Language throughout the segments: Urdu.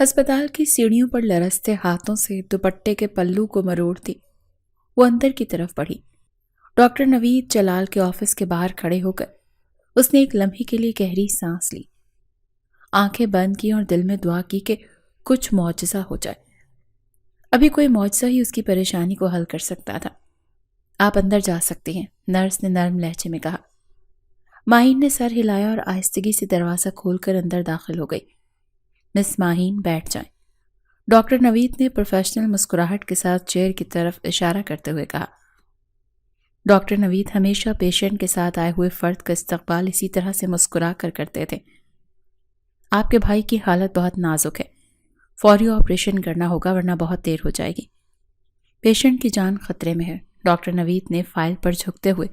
ہسپتال کی سیڑھیوں پر لرزتے ہاتھوں سے دوپٹے کے پلو کو مروڑتی وہ اندر کی طرف بڑھی۔ ڈاکٹر نوید جلال کے آفس کے باہر کھڑے ہو کر اس نے ایک لمحے کے لیے گہری سانس لی، آنکھیں بند کی اور دل میں دعا کی کہ کچھ معجزہ ہو جائے۔ ابھی کوئی معجزہ ہی اس کی پریشانی کو حل کر سکتا تھا۔ آپ اندر جا سکتے ہیں، نرس نے نرم لہجے میں کہا۔ ماہین نے سر ہلایا اور آہستگی سے دروازہ کھول کر اندر داخل ہو گئی۔ مس ماہین بیٹھ جائیں، ڈاکٹر نوید نے پروفیشنل مسکراہٹ کے ساتھ چیئر کی طرف اشارہ کرتے ہوئے کہا۔ ڈاکٹر نوید ہمیشہ پیشنٹ کے ساتھ آئے ہوئے فرد کا استقبال اسی طرح سے مسکرا کر کرتے تھے۔ آپ کے بھائی کی حالت بہت نازک ہے، فوری آپریشن کرنا ہوگا ورنہ بہت دیر ہو جائے گی۔ پیشنٹ کی جان خطرے میں ہے، ڈاکٹر نوید نے فائل پر جھکتے ہوئے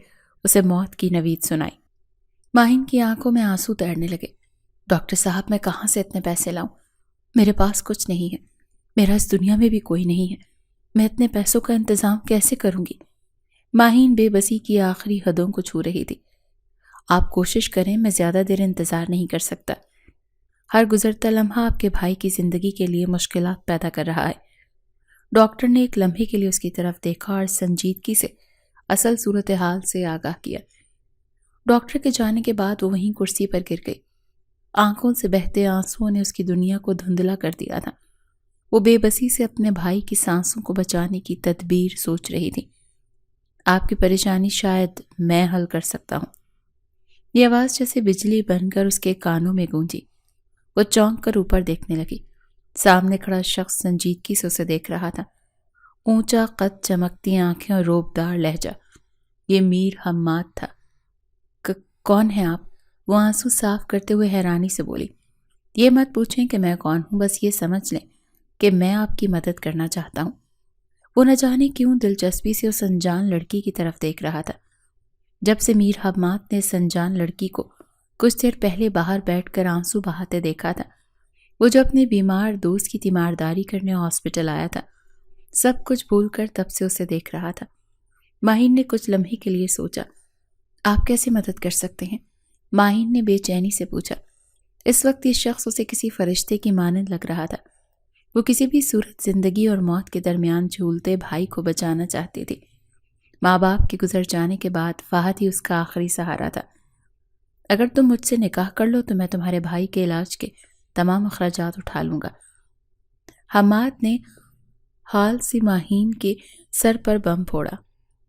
اسے موت کی نوید سنائی۔ ماہین کی آنکھوں میں آنسو تیرنے لگے۔ ڈاکٹر صاحب، میں کہاں سے اتنے پیسے لاؤں؟ میرے پاس کچھ نہیں ہے، میرا اس دنیا میں بھی کوئی نہیں ہے، میں اتنے پیسوں کا انتظام کیسے کروں گی؟ ماہین بے بسی کی آخری حدوں کو چھو رہی تھی۔ آپ کوشش کریں، میں زیادہ دیر انتظار نہیں کر سکتا۔ ہر گزرتا لمحہ آپ کے بھائی کی زندگی کے لیے مشکلات پیدا کر رہا ہے۔ ڈاکٹر نے ایک لمحے کے لیے اس کی طرف دیکھا اور سنجیدگی سے اصل صورتحال سے آگاہ کیا۔ ڈاکٹر کے جانے کے بعد وہ وہیں کرسی پر گر گئی۔ آنکھوں سے بہتے آنسوؤں نے اس کی دنیا کو دھندلا کر دیا تھا۔ وہ بے بسی سے اپنے بھائی کی سانسوں کو بچانے کی تدبیر سوچ رہی تھی۔ آپ کی پریشانی شاید میں حل کر سکتا ہوں۔ یہ آواز جیسے بجلی بن کر اس کے کانوں میں گونجی۔ وہ چونک کر اوپر دیکھنے لگی۔ سامنے کھڑا شخص سنجیدگی سے اسے دیکھ رہا تھا، اونچا قد، چمکتی آنکھیں اور روبدار لہجہ۔ یہ میر حماد تھا۔ کون ہیں آپ؟ وہ آنسو صاف کرتے ہوئے حیرانی سے بولی۔ یہ مت پوچھیں کہ میں کون ہوں، بس یہ سمجھ لیں کہ میں آپ کی مدد کرنا چاہتا ہوں۔ وہ نہ جانے کیوں دلچسپی سے اس انجان لڑکی کی طرف دیکھ رہا تھا۔ جب سے میر حماد نے اس انجان لڑکی کو کچھ دیر پہلے باہر بیٹھ کر آنسو بہاتے دیکھا تھا، وہ جو اپنے بیمار دوست کی تیمارداری کرنے ہاسپٹل آیا تھا، سب کچھ بھول کر تب سے اسے دیکھ رہا تھا۔ ماہین نے کچھ لمحے کے لیے سوچا، آپ کیسے مدد کر سکتے ہیں؟ ماہین نے بے چینی سے پوچھا۔ اس وقت یہ شخص اسے کسی فرشتے کی مانند لگ رہا تھا۔ وہ کسی بھی صورت زندگی اور موت کے درمیان جھولتے بھائی کو بچانا چاہتی تھی۔ ماں باپ کے گزر جانے کے بعد فہد ہی اس کا آخری سہارا تھا۔ اگر تم مجھ سے نکاح کر لو تو میں تمہارے بھائی کے علاج کے تمام اخراجات اٹھا لوں گا۔ حماد نے حال سے ماہین کے سر پر بم پھوڑا۔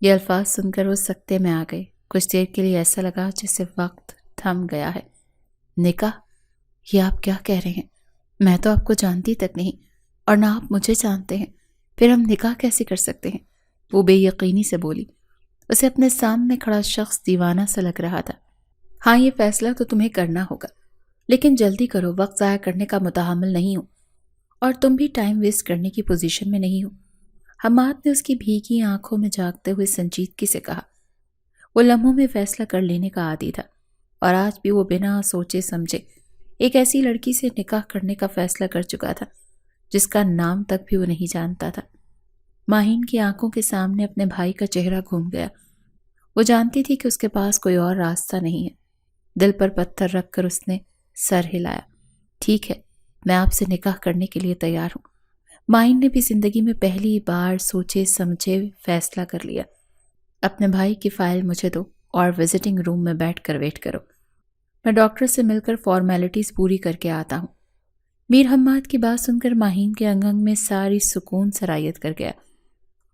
یہ الفاظ سن کر وہ سکتے میں آ گئے۔ کچھ دیر کے لیے ایسا لگا جیسے وقت تھم گیا ہے۔ نکاح؟ یہ آپ کیا کہہ رہے ہیں؟ میں تو آپ کو جانتی تک نہیں، اور نہ آپ مجھے جانتے ہیں، پھر ہم نکاح کیسے کر سکتے ہیں؟ وہ بے یقینی سے بولی۔ اسے اپنے سامنے کھڑا شخص دیوانہ سا لگ رہا تھا۔ ہاں، یہ فیصلہ تو تمہیں کرنا ہوگا، لیکن جلدی کرو، وقت ضائع کرنے کا متحمل نہیں ہوں، اور تم بھی ٹائم ویسٹ کرنے کی پوزیشن میں نہیں ہو۔ حماد نے اس کی بھیگی آنکھوں میں جھانکتے ہوئے سنجیدگی سے کہا۔ وہ لمحوں میں فیصلہ کر لینے کا عادی تھا، اور آج بھی وہ بنا سوچے سمجھے ایک ایسی لڑکی سے نکاح کرنے کا فیصلہ کر چکا تھا جس کا نام تک بھی وہ نہیں جانتا تھا۔ ماہین کی آنکھوں کے سامنے اپنے بھائی کا چہرہ گھوم گیا۔ وہ جانتی تھی کہ اس کے پاس کوئی اور راستہ نہیں ہے۔ دل پر پتھر رکھ کر اس نے سر ہلایا۔ ٹھیک ہے، میں آپ سے نکاح کرنے کے لیے تیار ہوں۔ ماہین نے بھی زندگی میں پہلی بار سوچے سمجھے فیصلہ کر لیا۔ اپنے بھائی کی فائل مجھے دو اور وزٹنگ روم میں بیٹھ کر ویٹ کرو، میں ڈاکٹر سے مل کر فارمیلٹیز پوری کر کے آتا ہوں۔ میر حماد کی بات سن کر ماہین کے انگ میں ساری سکون سرایت کر گیا۔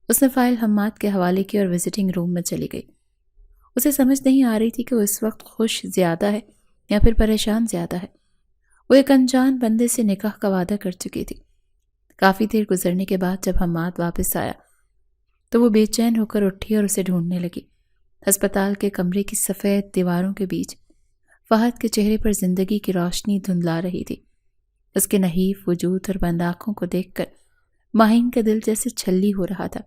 اس نے فائل حماد کے حوالے کی اور وزٹنگ روم میں چلی گئی۔ اسے سمجھ نہیں آ رہی تھی کہ وہ اس وقت خوش زیادہ ہے یا پھر پریشان زیادہ ہے۔ وہ ایک انجان بندے سے نکاح کا وعدہ کر چکی تھی۔ کافی دیر گزرنے کے بعد جب حماد واپس آیا تو وہ بے چین ہو کر اٹھی اور اسے ڈھونڈنے لگی۔ ہسپتال کے کمرے کی سفید دیواروں کے بیچ فہد کے چہرے پر زندگی کی روشنی دھندلا رہی تھی۔ اس کے نحیف وجود اور بند آنکھوں کو دیکھ کر ماہین کا دل جیسے چھلی ہو رہا تھا۔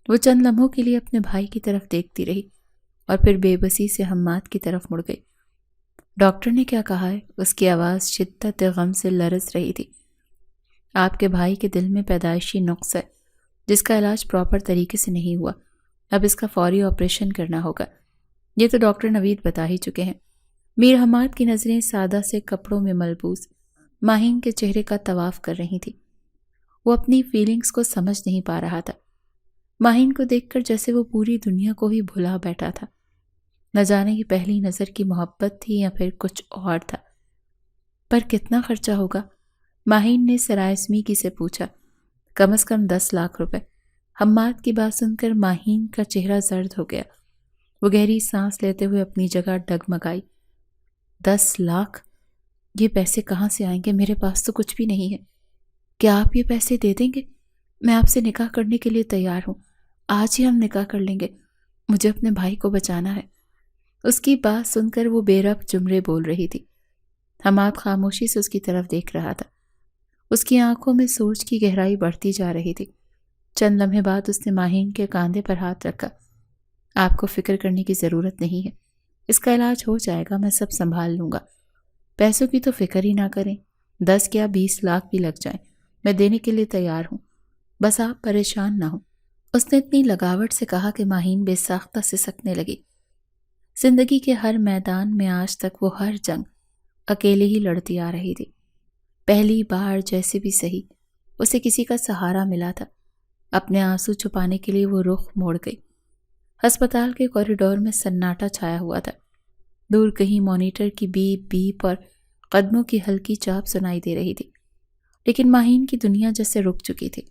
وہ چند لمحوں کے لیے اپنے بھائی کی طرف دیکھتی رہی اور پھر بے بسی سے حماد کی طرف مڑ گئی۔ ڈاکٹر نے کیا کہا ہے؟ اس کی آواز شدت غم سے لرز رہی تھی۔ آپ کے بھائی کے دل میں پیدائشی نقص ہے جس کا علاج پراپر طریقے سے نہیں ہوا، اب اس کا فوری آپریشن کرنا ہوگا۔ یہ تو ڈاکٹر نوید بتا ہی چکے ہیں۔ میر حماد کی نظریں سادہ سے کپڑوں میں ملبوس ماہین کے چہرے کا طواف کر رہی تھی۔ وہ اپنی فیلنگز کو سمجھ نہیں پا رہا تھا۔ ماہین کو دیکھ کر جیسے وہ پوری دنیا کو ہی بھلا بیٹھا تھا۔ نہ جانے یہ پہلی نظر کی محبت تھی یا پھر کچھ اور تھا۔ پر کتنا خرچہ ہوگا؟ ماہین نے سرائسمیکی سے پوچھا۔ کم از کم 10 لاکھ روپے۔ حماد کی بات سن کر ماہین کا چہرہ زرد ہو گیا۔ وہ گہری سانس لیتے ہوئے اپنی جگہ ڈگمگائی۔ 10 لاکھ؟ یہ پیسے کہاں سے آئیں گے؟ میرے پاس تو کچھ بھی نہیں ہے۔ کیا آپ یہ پیسے دے دیں گے؟ میں آپ سے نکاح کرنے کے لیے تیار ہوں۔ آج ہی ہم نکاح کر لیں گے۔ مجھے اپنے بھائی کو بچانا ہے۔ اس کی بات سن کر وہ بے ربط جملے بول رہی تھی۔ حماد خاموشی سے اس کی طرف دیکھ رہا تھا۔ اس کی آنکھوں میں سوچ کی گہرائی بڑھتی جا رہی تھی۔ چند لمحے بعد اس نے ماہین کے کاندھے پر ہاتھ رکھا۔ آپ کو فکر کرنے کی ضرورت نہیں ہے۔ اس کا علاج ہو جائے گا، میں سب سنبھال لوں گا۔ پیسوں کی تو فکر ہی نہ کریں۔ 10 یا 20 لاکھ بھی لگ جائیں، میں دینے کے لیے تیار ہوں۔ بس آپ پریشان نہ ہوں۔ اس نے اتنی لگاوٹ سے کہا کہ ماہین بے ساختہ سسکنے لگی۔ زندگی کے ہر میدان میں آج تک وہ ہر جنگ اکیلے ہی لڑتی آ رہی تھی۔ پہلی بار جیسے بھی سہی اسے کسی کا سہارا ملا تھا۔ اپنے آنسو چھپانے کے لیے وہ رخ موڑ گئی۔ ہسپتال کے کوریڈور میں سناٹا چھایا ہوا تھا۔ دور کہیں مانیٹر کی بیپ بیپ اور قدموں کی ہلکی چاپ سنائی دے رہی تھی، لیکن ماہین کی دنیا جیسے رک چکی تھی۔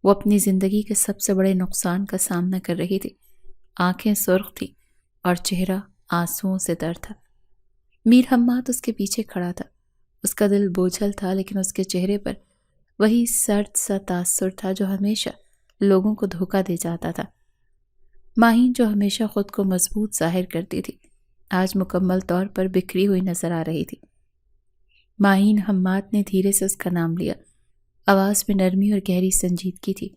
وہ اپنی زندگی کے سب سے بڑے نقصان کا سامنا کر رہی تھی۔ آنکھیں سرخ تھی اور چہرہ آنسوؤں سے تر تھا۔ میر حماد اس کے پیچھے کھڑا تھا۔ اس کا دل بوجھل تھا، لیکن اس کے چہرے پر وہی سرد سا تاثر تھا جو ہمیشہ لوگوں کو دھوکہ دے جاتا تھا۔ ماہین جو ہمیشہ خود کو مضبوط ظاہر کرتی تھی، آج مکمل طور پر بکھری ہوئی نظر آ رہی تھی۔ ماہین حماد نے دھیرے سے اس کا نام لیا۔ آواز میں نرمی اور گہری سنجیدگی تھی۔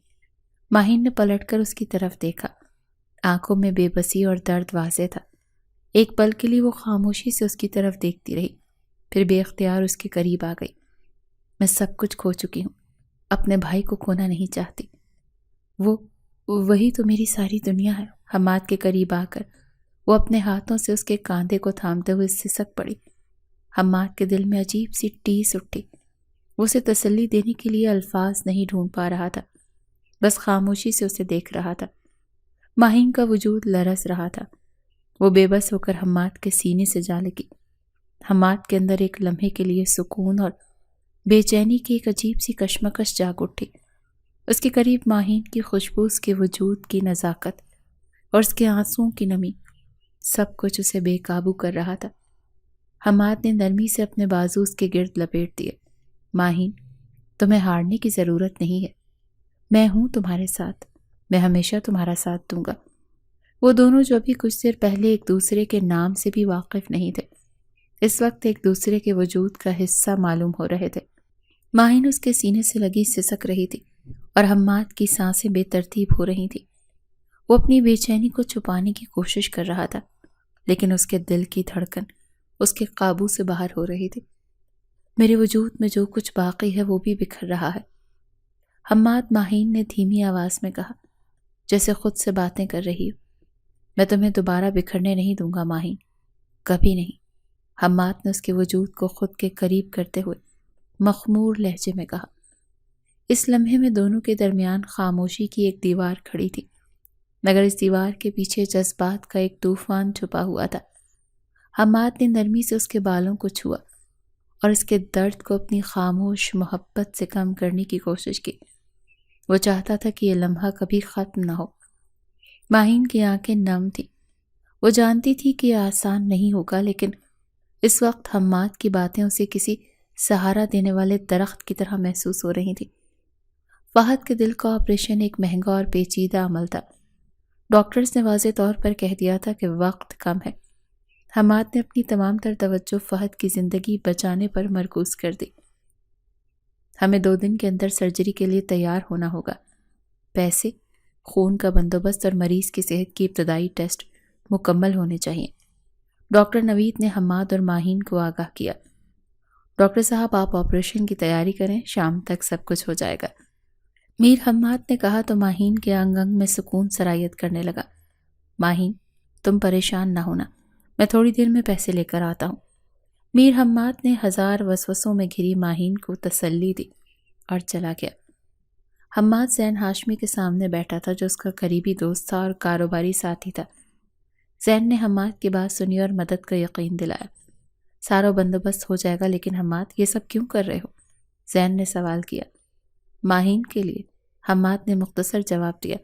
ماہین نے پلٹ کر اس کی طرف دیکھا۔ آنکھوں میں بے بسی اور درد واضح تھا۔ ایک پل کے لیے وہ خاموشی سے اس کی طرف دیکھتی رہی، پھر بے اختیار اس کے قریب آ گئی۔ میں سب کچھ کھو چکی ہوں، اپنے بھائی کو کھونا نہیں چاہتی۔ وہی تو میری ساری دنیا ہے۔ حماد کے قریب آ کر وہ اپنے ہاتھوں سے اس کے کاندھے کو تھامتے ہوئے سسک پڑی۔ حماد کے دل میں عجیب سی ٹیس اٹھی۔ وہ اسے تسلی دینے کے لیے الفاظ نہیں ڈھونڈ پا رہا تھا، بس خاموشی سے اسے دیکھ رہا تھا۔ ماہین کا وجود لرز رہا تھا۔ وہ بے بس ہو کر حماد کے سینے سے جا لگی۔ حماد کے اندر ایک لمحے کے لیے سکون اور بے چینی کی ایک عجیب سی کشمکش جاگ اٹھی۔ اس کے قریب ماہین کی خوشبو، اس کے وجود کی نزاکت اور اس کے آنسوؤں کی نمی، سب کچھ اسے بے قابو کر رہا تھا۔ حماد نے نرمی سے اپنے بازو اس کے گرد لپیٹ دیے۔ ماہین، تمہیں ہارنے کی ضرورت نہیں ہے۔ میں ہوں تمہارے ساتھ، میں ہمیشہ تمہارا ساتھ دوں گا۔ وہ دونوں جو ابھی کچھ دیر پہلے ایک دوسرے کے نام سے بھی واقف نہیں تھے، اس وقت ایک دوسرے کے وجود کا حصہ معلوم ہو رہے تھے۔ ماہین اس کے سینے سے لگی سسک رہی تھی اور حماد کی سانسیں بے ترتیب ہو رہی تھیں۔ وہ اپنی بے چینی کو چھپانے کی کوشش کر رہا تھا، لیکن اس کے دل کی دھڑکن اس کے قابو سے باہر ہو رہی تھی۔ میرے وجود میں جو کچھ باقی ہے وہ بھی بکھر رہا ہے، حماد ماہین نے دھیمی آواز میں کہا، جیسے خود سے باتیں کر رہی ہو۔ میں تمہیں دوبارہ بکھرنے نہیں دوں گا ماہین، کبھی نہیں۔ حماد نے اس کے وجود کو خود کے قریب کرتے ہوئے مخمور لہجے میں کہا۔ اس لمحے میں دونوں کے درمیان خاموشی کی ایک دیوار کھڑی تھی، مگر اس دیوار کے پیچھے جذبات کا ایک طوفان چھپا ہوا تھا۔ حماد نے نرمی سے اس کے بالوں کو چھوا اور اس کے درد کو اپنی خاموش محبت سے کم کرنے کی کوشش کی۔ وہ چاہتا تھا کہ یہ لمحہ کبھی ختم نہ ہو۔ ماہین کی آنکھیں نم تھی۔ وہ جانتی تھی کہ یہ آسان نہیں ہوگا، لیکن اس وقت حماد کی باتیں اسے کسی سہارا دینے والے درخت کی طرح محسوس ہو رہی تھی۔ فہد کے دل کا آپریشن ایک مہنگا اور پیچیدہ عمل تھا۔ ڈاکٹرز نے واضح طور پر کہہ دیا تھا کہ وقت کم ہے۔ حماد نے اپنی تمام تر توجہ فہد کی زندگی بچانے پر مرکوز کر دی۔ ہمیں 2 دن کے اندر سرجری کے لیے تیار ہونا ہوگا۔ پیسے، خون کا بندوبست اور مریض کی صحت کی ابتدائی ٹیسٹ مکمل ہونے چاہیے۔ ڈاکٹر نوید نے حماد اور ماہین کو آگاہ کیا۔ ڈاکٹر صاحب، آپ آپریشن کی تیاری کریں، شام تک سب کچھ ہو جائے گا۔ میر حماد نے کہا تو ماہین کے انگ انگ میں سکون سرایت کرنے لگا۔ ماہین، تم پریشان نہ ہونا، میں تھوڑی دیر میں پیسے لے کر آتا ہوں۔ میر حماد نے ہزار وسوسوں میں گھری ماہین کو تسلی دی اور چلا گیا۔ حماد زین ہاشمی کے سامنے بیٹھا تھا جو اس کا قریبی دوست تھا اور کاروباری ساتھی تھا۔ زین نے حماد کی بات سنی اور مدد کا یقین دلایا۔ سارا بندوبست ہو جائے گا، لیکن حماد یہ سب کیوں کر رہے ہو؟ زین نے سوال کیا۔ ماہین کے لیے، حماد نے مختصر جواب دیا،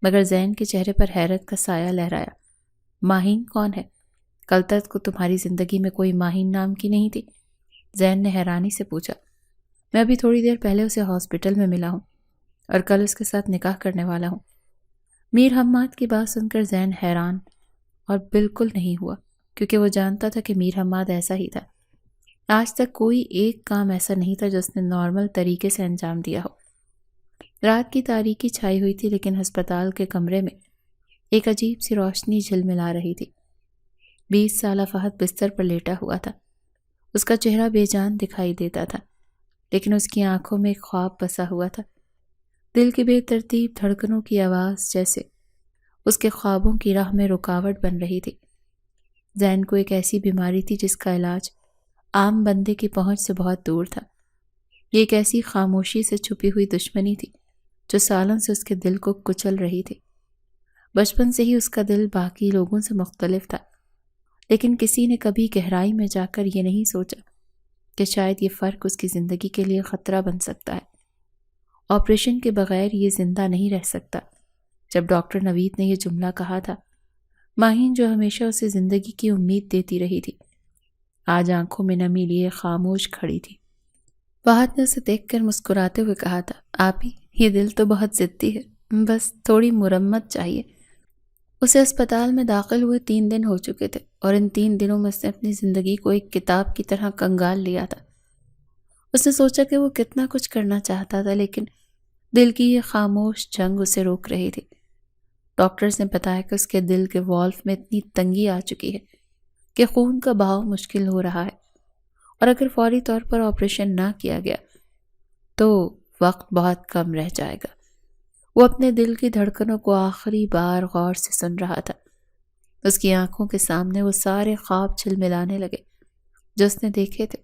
مگر زین کے چہرے پر حیرت کا سایہ لہرایا۔ ماہین کون ہے؟ کل تک کو تمہاری زندگی میں کوئی ماہین نام کی نہیں تھی؟ زین نے حیرانی سے پوچھا۔ میں ابھی تھوڑی دیر پہلے اسے ہاسپٹل میں ملا ہوں اور کل اس کے ساتھ نکاح کرنے والا ہوں۔ میر حماد کی بات سن کر زین حیران اور بالکل نہیں ہوا، کیونکہ وہ جانتا تھا کہ میر حماد ایسا ہی تھا۔ آج تک کوئی ایک کام ایسا نہیں تھا جو اس نے نارمل طریقے سے انجام دیا ہو۔ رات کی تاریکی چھائی ہوئی تھی، لیکن ہسپتال کے کمرے میں ایک عجیب سی روشنی جھلملا رہی تھی۔ 20 سالہ فہد بستر پر لیٹا ہوا تھا۔ اس کا چہرہ بے جان دکھائی دیتا تھا، لیکن اس کی آنکھوں میں ایک خواب بسا ہوا تھا۔ دل کی بے ترتیب دھڑکنوں کی آواز جیسے اس کے خوابوں کی راہ میں رکاوٹ بن رہی تھی۔ زین کو ایک ایسی بیماری تھی جس کا علاج عام بندے کی پہنچ سے بہت دور تھا۔ یہ ایک ایسی خاموشی سے چھپی ہوئی دشمنی تھی جو سالوں سے اس کے دل کو کچل رہی تھی۔ بچپن سے ہی اس کا دل باقی لوگوں سے مختلف تھا، لیکن کسی نے کبھی گہرائی میں جا کر یہ نہیں سوچا کہ شاید یہ فرق اس کی زندگی کے لیے خطرہ بن سکتا ہے۔ آپریشن کے بغیر یہ زندہ نہیں رہ سکتا۔ جب ڈاکٹر نوید نے یہ جملہ کہا تھا، ماہین جو ہمیشہ اسے زندگی کی امید دیتی رہی تھی، آج آنکھوں میں نمی لیے خاموش کھڑی تھی۔ فہد نے اسے دیکھ کر مسکراتے ہوئے کہا تھا، آپی، یہ دل تو بہت ضدی ہے، بس تھوڑی مرمت چاہیے۔ اسے اسپتال میں داخل ہوئے 3 دن ہو چکے تھے اور ان 3 دنوں میں اس نے اپنی زندگی کو ایک کتاب کی طرح کنگال لیا تھا۔ اس نے سوچا کہ وہ کتنا کچھ کرنا چاہتا تھا، لیکن دل کی یہ خاموش جنگ اسے روک رہی تھی۔ ڈاکٹرز نے بتایا کہ اس کے دل کے والو میں اتنی تنگی آ چکی ہے کہ خون کا بہاؤ مشکل ہو رہا ہے، اور اگر فوری طور پر آپریشن نہ کیا گیا تو وقت بہت کم رہ جائے گا۔ وہ اپنے دل کی دھڑکنوں کو آخری بار غور سے سن رہا تھا۔ اس کی آنکھوں کے سامنے وہ سارے خواب جھلملانے لگے جو اس نے دیکھے تھے۔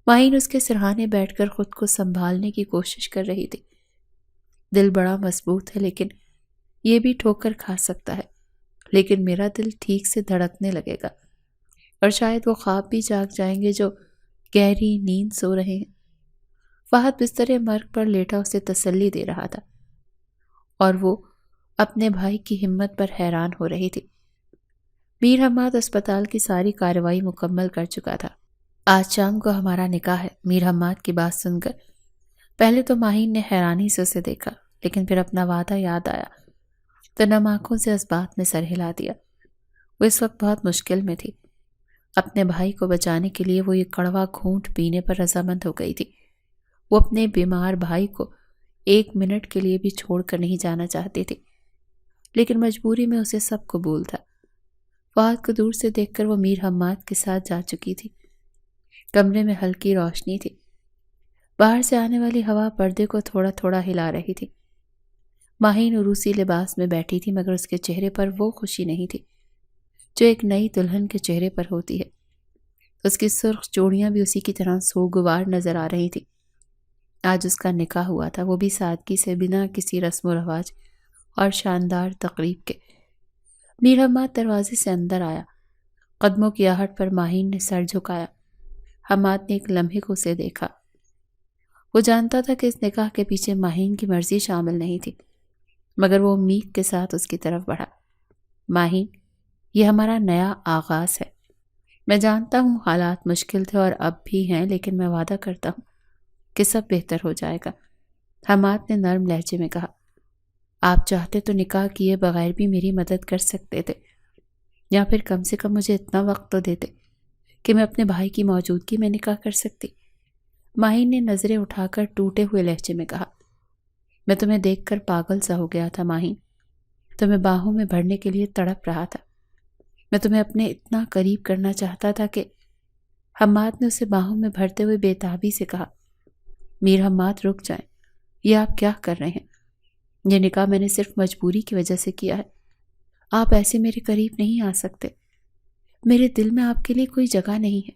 ماہین اس کے سرہانے بیٹھ کر خود کو سنبھالنے کی کوشش کر رہی تھی۔ دل بڑا مضبوط ہے، لیکن یہ بھی ٹھوکر کھا سکتا ہے، لیکن میرا دل ٹھیک سے دھڑکنے لگے گا، اور شاید وہ خواب بھی جاگ جائیں گے جو گہری نیند سو رہے ہیں۔ فہد بستر مرگ پر لیٹا اسے تسلی دے رہا تھا، اور وہ اپنے بھائی کی ہمت پر حیران ہو رہی تھی۔ میر حماد اسپتال کی ساری کارروائی مکمل کر چکا تھا۔ آج شام کو ہمارا نکاح ہے۔ میر حماد کی بات سن کر پہلے تو ماہین نے حیرانی سے اسے دیکھا، لیکن پھر اپنا وعدہ یاد آیا تو نم آنکھوں سے اس بات میں سر ہلا دیا۔ وہ اس وقت بہت مشکل میں تھی۔ اپنے بھائی کو بچانے کے لیے وہ یہ کڑوا گھونٹ پینے پر رضامند ہو گئی تھی۔ وہ اپنے بیمار بھائی کو 1 منٹ کے لیے بھی چھوڑ کر نہیں جانا چاہتی تھی، لیکن مجبوری میں اسے سب قبول تھا۔ فہد کو دور سے دیکھ کر وہ میر حماد کے ساتھ جا چکی تھی۔ کمرے میں ہلکی روشنی تھی۔ باہر سے آنے والی ہوا پردے کو تھوڑا تھوڑا ہلا رہی تھی۔ ماہین عروسی لباس میں بیٹھی تھی، مگر اس کے چہرے پر وہ خوشی نہیں تھی جو ایک نئی دلہن کے چہرے پر ہوتی ہے۔ اس کی سرخ چوڑیاں بھی اسی کی طرح سوگوار نظر آ رہی تھی۔ آج اس کا نکاح ہوا تھا، وہ بھی سادگی سے، بنا کسی رسم و رواج اور شاندار تقریب کے۔ میر حماد دروازے سے اندر آیا۔ قدموں کی آہٹ پر ماہین نے سر جھکایا۔ حماد نے ایک لمحے کو اسے دیکھا۔ وہ جانتا تھا کہ اس نکاح کے پیچھے ماہین کی مرضی شامل نہیں تھی، مگر وہ امید کے ساتھ اس کی طرف بڑھا۔ ماہین، یہ ہمارا نیا آغاز ہے۔ میں جانتا ہوں حالات مشکل تھے اور اب بھی ہیں، لیکن میں وعدہ کرتا ہوں کہ سب بہتر ہو جائے گا۔ حماد نے نرم لہجے میں کہا، آپ چاہتے تو نکاح کیے بغیر بھی میری مدد کر سکتے تھے، یا پھر کم سے کم مجھے اتنا وقت تو دیتے کہ میں اپنے بھائی کی موجودگی میں نکاح کر سکتی۔ ماہین نے نظریں اٹھا کر ٹوٹے ہوئے لہجے میں کہا، میں تمہیں دیکھ کر پاگل سا ہو گیا تھا ماہین، تمہیں باہوں میں بھرنے کے لیے تڑپ رہا تھا۔ میں تمہیں اپنے اتنا قریب کرنا چاہتا تھا کہ… حماد نے اسے باہوں میں بھرتے ہوئے بے تابی سے کہا، میر حماد رک جائیں، یہ آپ کیا کر رہے ہیں؟ یہ نکاح میں نے صرف مجبوری کی وجہ سے کیا ہے۔ آپ ایسے میرے قریب نہیں آ سکتے۔ میرے دل میں آپ کے لیے کوئی جگہ نہیں ہے۔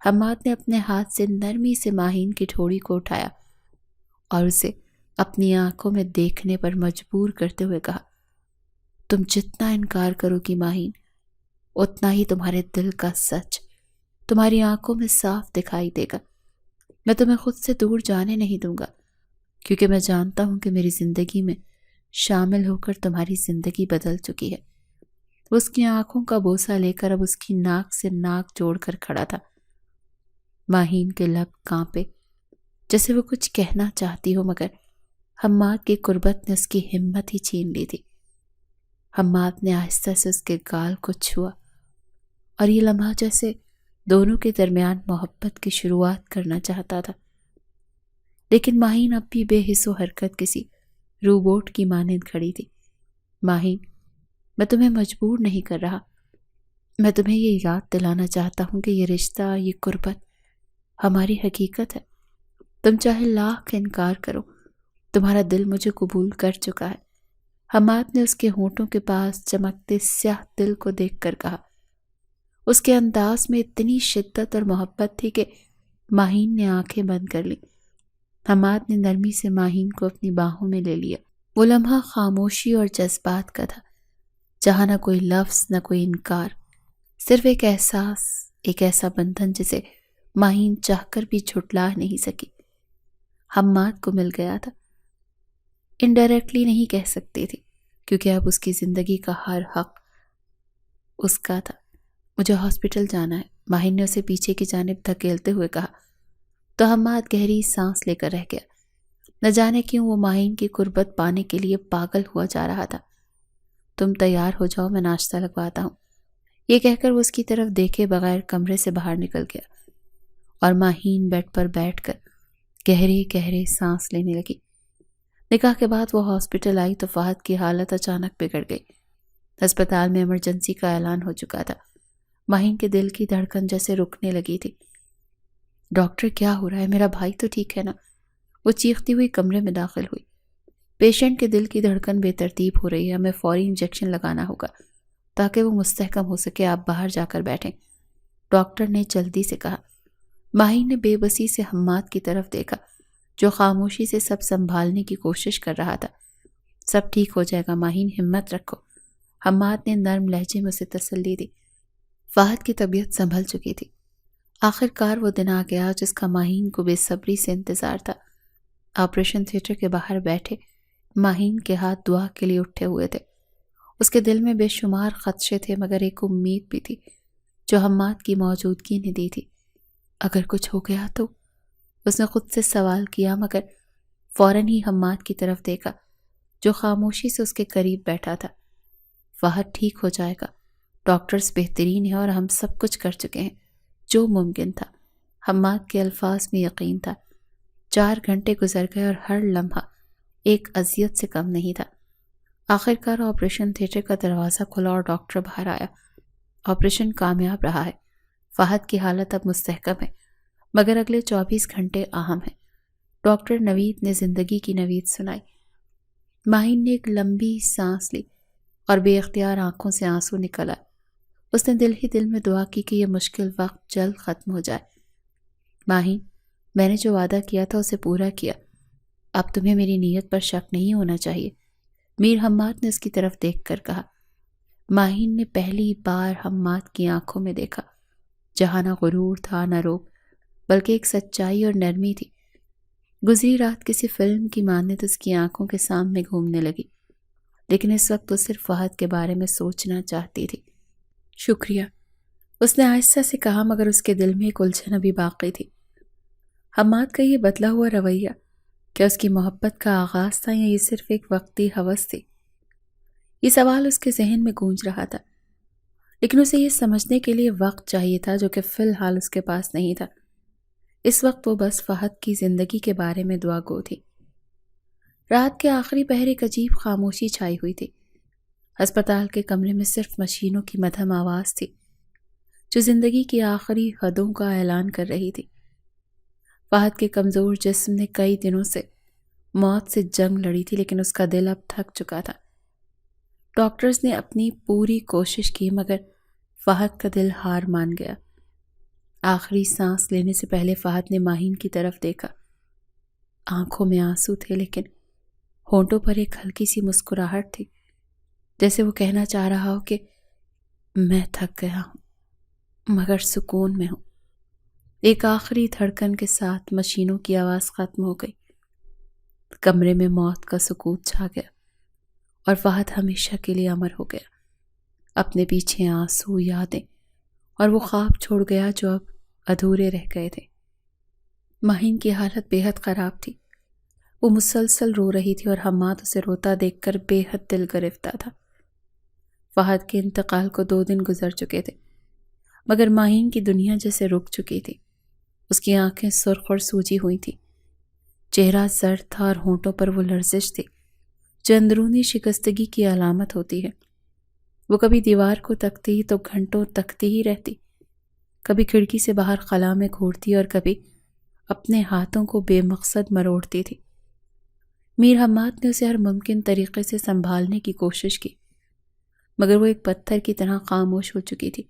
حماد نے اپنے ہاتھ سے نرمی سے ماہین کی ٹھوڑی کو اٹھایا اور اسے اپنی آنکھوں میں دیکھنے پر مجبور کرتے ہوئے کہا، تم جتنا انکار کرو گی ماہین، اتنا ہی تمہارے دل کا سچ تمہاری آنکھوں میں صاف دکھائی دے گا۔ میں تمہیں خود سے دور جانے نہیں دوں گا، کیونکہ میں جانتا ہوں کہ میری زندگی میں شامل ہو کر تمہاری زندگی بدل چکی ہے۔ وہ اس کی آنکھوں کا بوسہ لے کر اب اس کی ناک سے ناک جوڑ کر کھڑا تھا۔ ماہین کے لب کانپے جیسے وہ کچھ کہنا چاہتی ہو، مگر حماد کی قربت نے اس کی ہمت ہی چھین لی تھی۔ حماد نے آہستہ سے اس کے گال کو چھوا اور یہ لمحہ جیسے دونوں کے درمیان محبت کی شروعات کرنا چاہتا تھا، لیکن ماہین اب بھی بے حس و حرکت کسی روبوٹ کی مانند کھڑی تھی۔ ماہین، میں تمہیں مجبور نہیں کر رہا، میں تمہیں یہ یاد دلانا چاہتا ہوں کہ یہ رشتہ، یہ قربت ہماری حقیقت ہے۔ تم چاہے لاکھ انکار کرو، تمہارا دل مجھے قبول کر چکا ہے۔ حماد نے اس کے ہونٹوں کے پاس چمکتے سیاہ دل کو دیکھ کر کہا۔ اس کے انداز میں اتنی شدت اور محبت تھی کہ ماہین نے آنکھیں بند کر لی۔ حماد نے نرمی سے ماہین کو اپنی باہوں میں لے لیا۔ وہ لمحہ خاموشی اور جذبات کا تھا، جہاں نہ کوئی لفظ نہ کوئی انکار، صرف ایک احساس، ایک ایسا بندھن جسے ماہین چاہ کر بھی جھٹلا نہیں سکی۔ حماد کو مل گیا تھا، انڈائریکٹلی نہیں کہہ سکتی تھی، کیونکہ اب اس کی زندگی کا ہر حق اس کا تھا۔ مجھے ہاسپٹل جانا ہے، ماہین نے اسے پیچھے کی جانب دھکیلتے ہوئے کہا، تو حماد گہری سانس لے کر رہ گیا۔ نہ جانے کیوں وہ ماہین کی قربت پانے کے لیے پاگل ہوا جا رہا تھا۔ تم تیار ہو جاؤ، میں ناشتہ لگواتا ہوں۔ یہ کہہ کر وہ اس کی طرف دیکھے بغیر کمرے سے باہر نکل گیا اور ماہین بیڈ پر بیٹھ کر گہرے گہرے سانس لینے لگی۔ نکاح کے بعد وہ ہاسپٹل آئی تو فہد کی حالت اچانک بگڑ گئی۔ ہسپتال میں ایمرجنسی کا اعلان ہو چکا تھا۔ ماہین کے دل کی دھڑکن جیسے رکنے لگی تھی۔ ڈاکٹر، کیا ہو رہا ہے؟ میرا بھائی تو ٹھیک ہے نا؟ وہ چیختی ہوئی کمرے میں داخل ہوئی۔ پیشنٹ کے دل کی دھڑکن بے ترتیب ہو رہی ہے، ہمیں فوری انجیکشن لگانا ہوگا تاکہ وہ مستحکم ہو سکے، آپ باہر جا کر بیٹھیں، ڈاکٹر نے جلدی سے کہا۔ ماہین نے بے بسی سے حماد کی طرف دیکھا جو خاموشی سے سب سنبھالنے کی کوشش کر رہا تھا۔ سب ٹھیک ہو جائے گا ماہین، ہمت رکھو، حماد نے نرم لہجے میں اسے تسلی دی۔ فہد کی طبیعت سنبھل چکی تھی۔ آخر کار وہ دن آ گیا جس کا ماہین کو بے صبری سے انتظار تھا۔ آپریشن تھیٹر کے باہر بیٹھے ماہین کے ہاتھ دعا کے لیے اٹھے ہوئے تھے۔ اس کے دل میں بے شمار خدشے تھے، مگر ایک امید بھی تھی جو حماد کی موجودگی نے دی تھی۔ اگر کچھ ہو گیا تو؟ اس نے خود سے سوال کیا، مگر فوراً ہی حماد کی طرف دیکھا جو خاموشی سے اس کے قریب بیٹھا تھا۔ فہد ٹھیک ہو جائے گا، ڈاکٹرز بہترین ہیں اور ہم سب کچھ کر چکے ہیں جو ممکن تھا۔ حماد کے الفاظ میں یقین تھا۔ 4 گھنٹے گزر گئے اور ہر لمحہ ایک اذیت سے کم نہیں تھا۔ آخر کار آپریشن تھیٹر کا دروازہ کھلا اور ڈاکٹر باہر آیا۔ آپریشن کامیاب رہا ہے، فہد کی حالت اب مستحکم ہے، مگر اگلے 24 گھنٹے اہم ہیں۔ ڈاکٹر نوید نے زندگی کی نوید سنائی۔ ماہین نے ایک لمبی سانس لی اور بے اختیار آنکھوں سے آنسو نکل آئے۔ اس نے دل ہی دل میں دعا کی کہ یہ مشکل وقت جلد ختم ہو جائے۔ ماہین، میں نے جو وعدہ کیا تھا اسے پورا کیا، اب تمہیں میری نیت پر شک نہیں ہونا چاہیے، میر حماد نے اس کی طرف دیکھ کر کہا۔ ماہین نے پہلی بار حماد کی آنکھوں میں دیکھا، جہاں نہ غرور تھا نہ روب، بلکہ ایک سچائی اور نرمی تھی۔ گزری رات کسی فلم کی مانند اس کی آنکھوں کے سامنے گھومنے لگی، لیکن اس وقت وہ صرف فہد کے بارے میں سوچنا چاہتی تھی۔ شکریہ، اس نے آہستہ سے کہا، مگر اس کے دل میں ایک الجھن ابھی باقی تھی۔ حماد کا یہ بدلا ہوا رویہ کیا اس کی محبت کا آغاز تھا یا یہ صرف ایک وقتی ہوس تھی؟ یہ سوال اس کے ذہن میں گونج رہا تھا، لیکن اسے یہ سمجھنے کے لیے وقت چاہیے تھا جو کہ فی الحال اس کے پاس نہیں تھا۔ اس وقت وہ بس فہد کی زندگی کے بارے میں دعا گو تھی۔ رات کے آخری پہر ایک عجیب خاموشی چھائی ہوئی تھی۔ ہسپتال کے کمرے میں صرف مشینوں کی مدھم آواز تھی جو زندگی کی آخری حدوں کا اعلان کر رہی تھی۔ فہد کے کمزور جسم نے کئی دنوں سے موت سے جنگ لڑی تھی، لیکن اس کا دل اب تھک چکا تھا۔ ڈاکٹرز نے اپنی پوری کوشش کی، مگر فہد کا دل ہار مان گیا۔ آخری سانس لینے سے پہلے فہد نے ماہین کی طرف دیکھا۔ آنکھوں میں آنسو تھے لیکن ہونٹوں پر ایک ہلکی سی مسکراہٹ تھی، جیسے وہ کہنا چاہ رہا ہو کہ میں تھک گیا ہوں مگر سکون میں ہوں۔ ایک آخری دھڑکن کے ساتھ مشینوں کی آواز ختم ہو گئی۔ کمرے میں موت کا سکوت چھا گیا اور فہد ہمیشہ کے لیے امر ہو گیا۔ اپنے پیچھے آنسو، یادیں اور وہ خواب چھوڑ گیا جو اب ادھورے رہ گئے تھے۔ ماہین کی حالت بے حد خراب تھی۔ وہ مسلسل رو رہی تھی اور حماد اسے روتا دیکھ کر بے حد دل گرفتہ تھا۔ فہد کے انتقال کو 2 دن گزر چکے تھے مگر ماہین کی دنیا جیسے رک چکی تھی۔ اس کی آنکھیں سرخ اور سوجی ہوئی تھی، چہرہ زرد تھا اور ہونٹوں پر وہ لرزش تھی جو اندرونی شکستگی کی علامت ہوتی ہے۔ وہ کبھی دیوار کو تکتی تو گھنٹوں تکتی ہی رہتی، کبھی کھڑکی سے باہر خلا میں گھورتی اور کبھی اپنے ہاتھوں کو بے مقصد مروڑتی تھی۔ میر حماد نے اسے ہر ممکن طریقے سے سنبھالنے کی کوشش کی مگر وہ ایک پتھر کی طرح خاموش ہو چکی تھی۔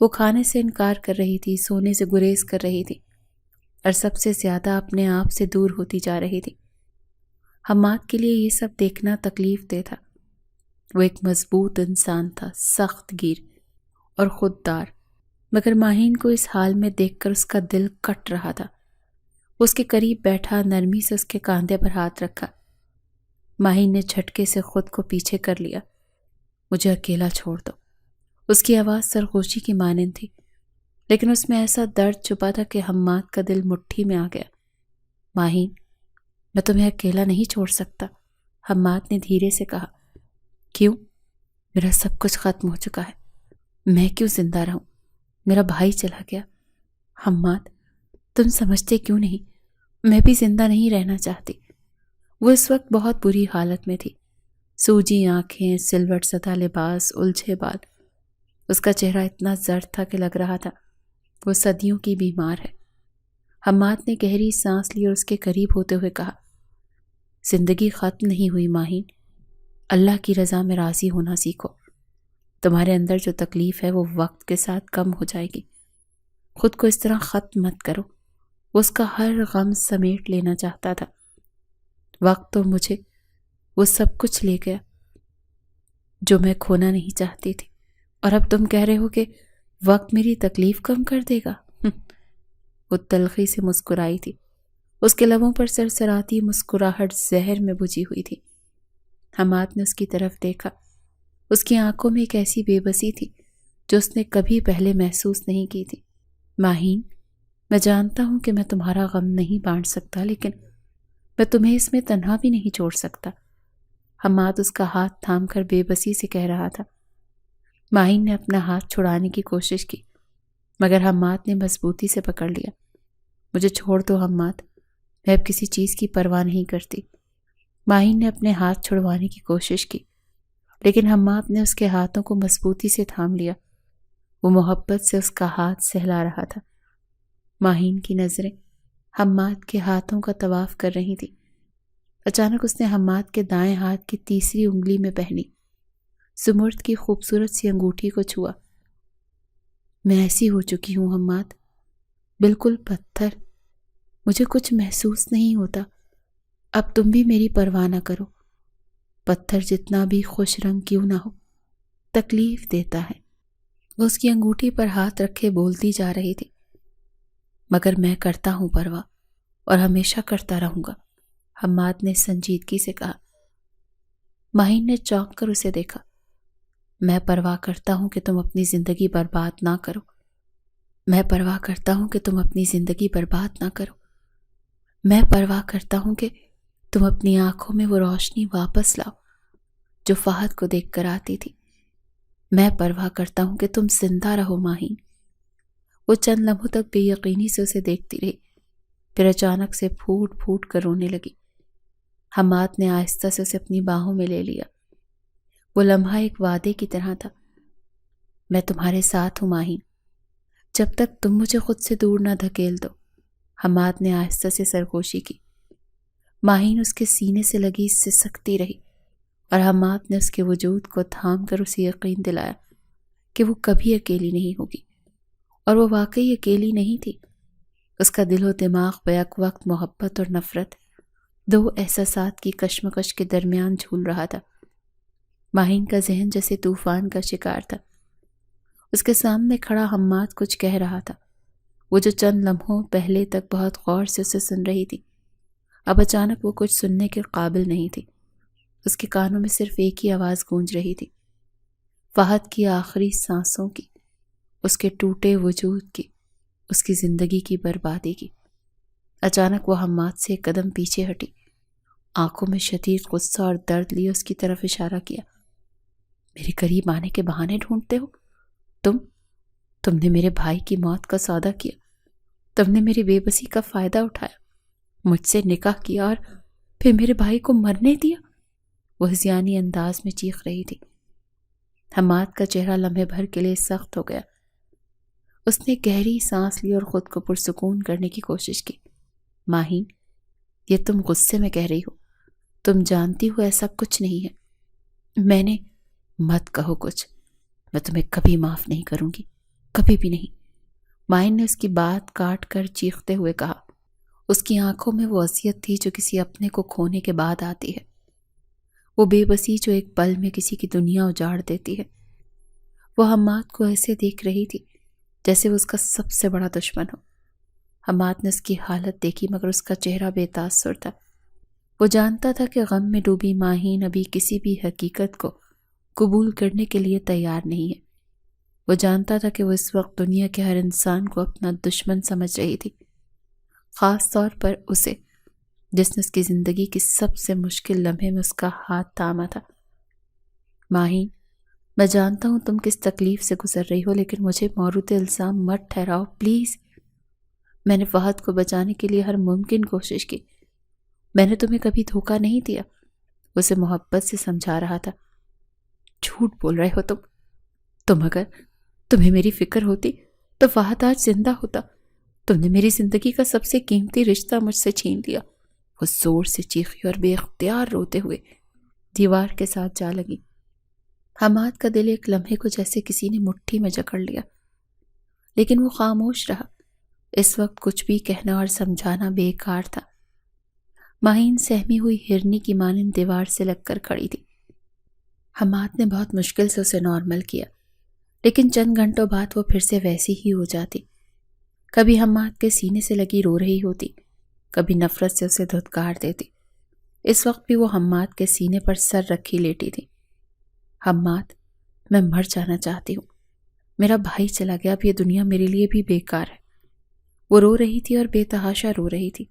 وہ کھانے سے انکار کر رہی تھی، سونے سے گریز کر رہی تھی اور سب سے زیادہ اپنے آپ سے دور ہوتی جا رہی تھی۔ حماد کے لیے یہ سب دیکھنا تکلیف دہ تھا۔ وہ ایک مضبوط انسان تھا، سخت گیر اور خوددار، مگر ماہین کو اس حال میں دیکھ کر اس کا دل کٹ رہا تھا۔ اس کے قریب بیٹھا، نرمی سے اس کے کاندھے پر ہاتھ رکھا۔ ماہین نے جھٹکے سے خود کو پیچھے کر لیا۔ مجھے اکیلا چھوڑ دو۔ اس کی آواز سرگوشی کی مانند تھی لیکن اس میں ایسا درد چھپا تھا کہ حماد کا دل مٹھی میں آ گیا۔ ماہین، میں تمہیں اکیلا نہیں چھوڑ سکتا، حماد نے دھیرے سے کہا۔ کیوں؟ میرا سب کچھ ختم ہو چکا ہے، میں کیوں زندہ رہوں؟ میرا بھائی چلا گیا۔ حماد، تم سمجھتے کیوں نہیں؟ میں بھی زندہ نہیں رہنا چاہتی۔ وہ اس وقت بہت بری حالت میں تھی، سوجی آنکھیں، سلوٹ سطح لباس، الجھے بال۔ اس کا چہرہ اتنا زرد تھا کہ لگ رہا تھا وہ صدیوں کی بیمار ہے۔ حماد نے گہری سانس لی اور اس کے قریب ہوتے ہوئے کہا، زندگی ختم نہیں ہوئی ماہین، اللہ کی رضا میں راضی ہونا سیکھو۔ تمہارے اندر جو تکلیف ہے وہ وقت کے ساتھ کم ہو جائے گی۔ خود کو اس طرح ختم مت کرو۔ وہ اس کا ہر غم سمیٹ لینا چاہتا تھا۔ وقت تو مجھے وہ سب کچھ لے گیا جو میں کھونا نہیں چاہتی تھی، اور اب تم کہہ رہے ہو کہ وقت میری تکلیف کم کر دے گا۔ وہ تلخی سے مسکرائی تھی، اس کے لبوں پر سرسراتی مسکراہٹ زہر میں بجھی ہوئی تھی۔ حماد نے اس کی طرف دیکھا۔ اس کی آنکھوں میں ایک ایسی بے بسی تھی جو اس نے کبھی پہلے محسوس نہیں کی تھی۔ ماہین، میں جانتا ہوں کہ میں تمہارا غم نہیں بانٹ سکتا لیکن میں تمہیں اس میں تنہا بھی نہیں چھوڑ سکتا۔ حماد اس کا ہاتھ تھام کر بے بسی سے کہہ رہا تھا۔ ماہین نے اپنا ہاتھ چھڑانے کی کوشش کی مگر حماد نے مضبوطی سے پکڑ لیا۔ مجھے چھوڑ دو حماد، میں اب کسی چیز کی پرواہ نہیں کرتی۔ ماہین نے اپنے ہاتھ چھڑوانے کی کوشش کی لیکن حماد نے اس کے ہاتھوں کو مضبوطی سے تھام لیا۔ وہ محبت سے اس کا ہاتھ سہلا رہا تھا۔ ماہین کی نظریں حماد کے ہاتھوں کا طواف کر رہی تھی۔ اچانک اس نے حماد کے دائیں ہاتھ کی تیسری انگلی میں پہنی زمرد کی خوبصورت سی انگوٹھی کو چھوا۔ میں ایسی ہو چکی ہوں حماد، بالکل پتھر، مجھے کچھ محسوس نہیں ہوتا۔ اب تم بھی میری پرواہ نہ کرو۔ پتھر جتنا بھی خوش رنگ کیوں نہ ہو، تکلیف دیتا ہے۔ وہ اس کی انگوٹھی پر ہاتھ رکھے بولتی جا رہی تھی، مگر میں کرتا ہوں پرواہ اور ہمیشہ کرتا رہوں گا، حماد نے سنجیدگی سے کہا۔ ماہین نے چونک کر اسے دیکھا۔ میں پرواہ کرتا ہوں کہ تم اپنی زندگی برباد نہ کرو۔ میں پرواہ کرتا ہوں کہ تم اپنی زندگی برباد نہ کرو۔ میں پرواہ کرتا ہوں کہ تم اپنی آنکھوں میں وہ روشنی واپس لاؤ جو فہد کو دیکھ کر آتی تھی۔ میں پرواہ کرتا ہوں کہ تم زندہ رہو ماہین۔ وہ چند لمحوں تک بے یقینی سے اسے دیکھتی رہی، پھر اچانک سے پھوٹ پھوٹ کر رونے لگی۔ حماد نے آہستہ سے اسے اپنی باہوں میں لے لیا۔ وہ لمحہ ایک وعدے کی طرح تھا۔ میں تمہارے ساتھ ہوں ماہین، جب تک تم مجھے خود سے دور نہ دھکیل دو، حماد نے آہستہ سے سرگوشی کی۔ ماہین اس کے سینے سے لگی اس سے سکتی رہی اور حماد نے اس کے وجود کو تھام کر اسے یقین دلایا کہ وہ کبھی اکیلی نہیں ہوگی۔ اور وہ واقعی اکیلی نہیں تھی۔ اس کا دل و دماغ بیک وقت محبت اور نفرت، دو احساسات کی کشمکش کے درمیان جھول رہا تھا۔ ماہین کا ذہن جیسے طوفان کا شکار تھا۔ اس کے سامنے کھڑا حماد کچھ کہہ رہا تھا، وہ جو چند لمحوں پہلے تک بہت غور سے اسے سن رہی تھی، اب اچانک وہ کچھ سننے کے قابل نہیں تھی۔ اس کے کانوں میں صرف ایک ہی آواز گونج رہی تھی، فہد کی آخری سانسوں کی، اس کے ٹوٹے وجود کی، اس کی زندگی کی بربادی کی۔ اچانک وہ حماد سے ایک قدم پیچھے ہٹی، آنکھوں میں شدید غصہ اور درد لیے اس کی طرف اشارہ کیا۔ میرے قریب آنے کے بہانے ڈھونڈتے ہو؟ تم نے میرے بھائی کی موت کا سودا کیا، تم نے میری بے بسی کا فائدہ اٹھایا، مجھ سے نکاح کیا اور پھر میرے بھائی کو مرنے دیا، وہ ہذیانی انداز میں چیخ رہی تھی۔ حماد کا چہرہ لمحے بھر کے لیے سخت ہو گیا۔ اس نے گہری سانس لی اور خود کو پرسکون کرنے کی کوشش کی۔ ماہین، یہ تم غصے میں کہہ رہی ہو، تم جانتی ہو ایسا کچھ نہیں ہے۔ میں نے مت کہو کچھ، میں تمہیں کبھی معاف نہیں کروں گی، کبھی بھی نہیں، ماہین نے اس کی بات کاٹ کر چیختے ہوئے کہا۔ اس کی آنکھوں میں وہ اذیت تھی جو کسی اپنے کو کھونے کے بعد آتی ہے، وہ بے بسی جو ایک پل میں کسی کی دنیا اجاڑ دیتی ہے۔ وہ حماد کو ایسے دیکھ رہی تھی جیسے وہ اس کا سب سے بڑا دشمن ہو۔ حماد نے اس کی حالت دیکھی مگر اس کا چہرہ بے تاثر تھا۔ وہ جانتا تھا کہ غم میں ڈوبی ماہین ابھی کسی بھی حقیقت کو قبول کرنے کے لیے تیار نہیں ہے۔ وہ جانتا تھا کہ وہ اس وقت دنیا کے ہر انسان کو اپنا دشمن سمجھ رہی تھی، خاص طور پر اسے جس نے اس کی زندگی کی سب سے مشکل لمحے میں اس کا ہاتھ تھاما تھا۔ ماہین، میں جانتا ہوں تم کس تکلیف سے گزر رہی ہو، لیکن مجھے مورد الزام مت ٹھہراؤ پلیز۔ میں نے فہد کو بچانے کے لیے ہر ممکن کوشش کی، میں نے تمہیں کبھی دھوکہ نہیں دیا، اسے محبت سے سمجھا رہا تھا۔ جھوٹ بول رہے ہو تم اگر تمہیں میری فکر ہوتی تو فہد آج زندہ ہوتا۔ تم نے میری زندگی کا سب سے قیمتی رشتہ مجھ سے چھین لیا، وہ زور سے چیخی اور بے اختیار روتے ہوئے دیوار کے ساتھ جا لگی۔ حماد کا دل ایک لمحے کو جیسے کسی نے مٹھی میں جکڑ لیا، لیکن وہ خاموش رہا۔ اس وقت کچھ بھی کہنا اور سمجھانا بیکار تھا۔ ماہین سہمی ہوئی ہرنی کی مانند دیوار سے لگ کر کھڑی تھی۔ حماد نے بہت مشکل سے اسے نارمل کیا، لیکن چند گھنٹوں بعد وہ پھر سے ویسی ہی ہو جاتی۔ کبھی حماد کے سینے سے لگی رو رہی ہوتی، کبھی نفرت سے اسے دھتکار دیتی۔ اس وقت بھی وہ حماد کے سینے پر سر رکھی لیٹی تھی۔ حماد، میں مر جانا چاہتی ہوں، میرا بھائی چلا گیا، اب یہ دنیا میرے لیے بھی بیکار ہے۔ وہ رو رہی تھی اور بے تحاشا رو رہی تھی۔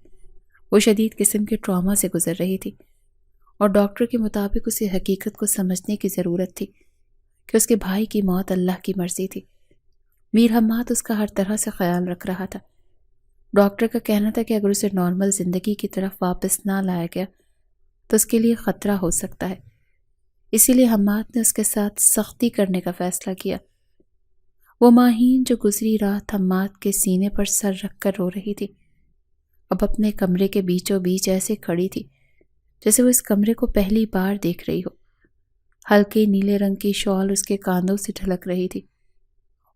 وہ شدید قسم کے ٹراما سے گزر رہی تھی اور ڈاکٹر کے مطابق اسے حقیقت کو سمجھنے کی ضرورت تھی کہ اس کے بھائی کی موت اللہ کی مرضی تھی۔ میر حماد اس کا ہر طرح سے خیال رکھ رہا تھا۔ ڈاکٹر کا کہنا تھا کہ اگر اسے نارمل زندگی کی طرف واپس نہ لایا گیا تو اس کے لیے خطرہ ہو سکتا ہے، اسی لیے حماد نے اس کے ساتھ سختی کرنے کا فیصلہ کیا۔ وہ ماہین جو گزری رات حماد کے سینے پر سر رکھ کر رو رہی تھی، اب اپنے کمرے کے بیچوں بیچ ایسے کھڑی تھی جیسے وہ اس کمرے کو پہلی بار دیکھ رہی ہو۔ ہلکے نیلے رنگ کی شال اس کے کاندھوں سے ڈھلک رہی تھی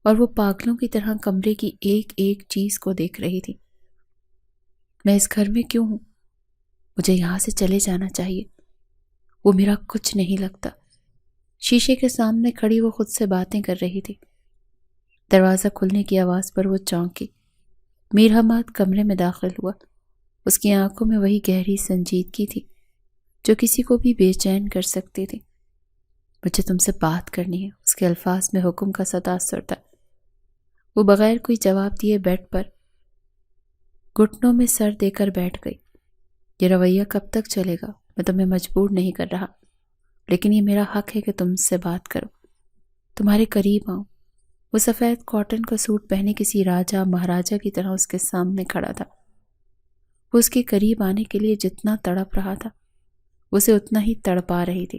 اور وہ پاگلوں کی طرح کمرے کی ایک ایک چیز کو دیکھ رہی تھی۔ میں اس گھر میں کیوں ہوں؟ مجھے یہاں سے چلے جانا چاہیے، وہ میرا کچھ نہیں لگتا۔ شیشے کے سامنے کھڑی وہ خود سے باتیں کر رہی تھی۔ دروازہ کھلنے کی آواز پر وہ چونکی۔ میر حماد کمرے میں داخل ہوا۔ اس کی آنکھوں میں وہی گہری سنجیدگی تھی جو کسی کو بھی بے چین کر سکتی تھی۔ مجھے تم سے بات کرنی ہے، اس کے الفاظ میں حکم کا صدا اثر تھا۔ وہ بغیر کوئی جواب دیے بیڈ پر گھٹنوں میں سر دے کر بیٹھ گئی۔ یہ رویہ کب تک چلے گا؟ میں تمہیں مجبور نہیں کر رہا، لیکن یہ میرا حق ہے کہ تم سے بات کرو، تمہارے قریب آؤں۔ وہ سفید کاٹن کا سوٹ پہنے کسی راجہ مہاراجہ کی طرح اس کے سامنے کھڑا تھا۔ وہ اس کے قریب آنے کے لیے جتنا تڑپ رہا تھا اسے اتنا ہی تڑپا رہی تھی۔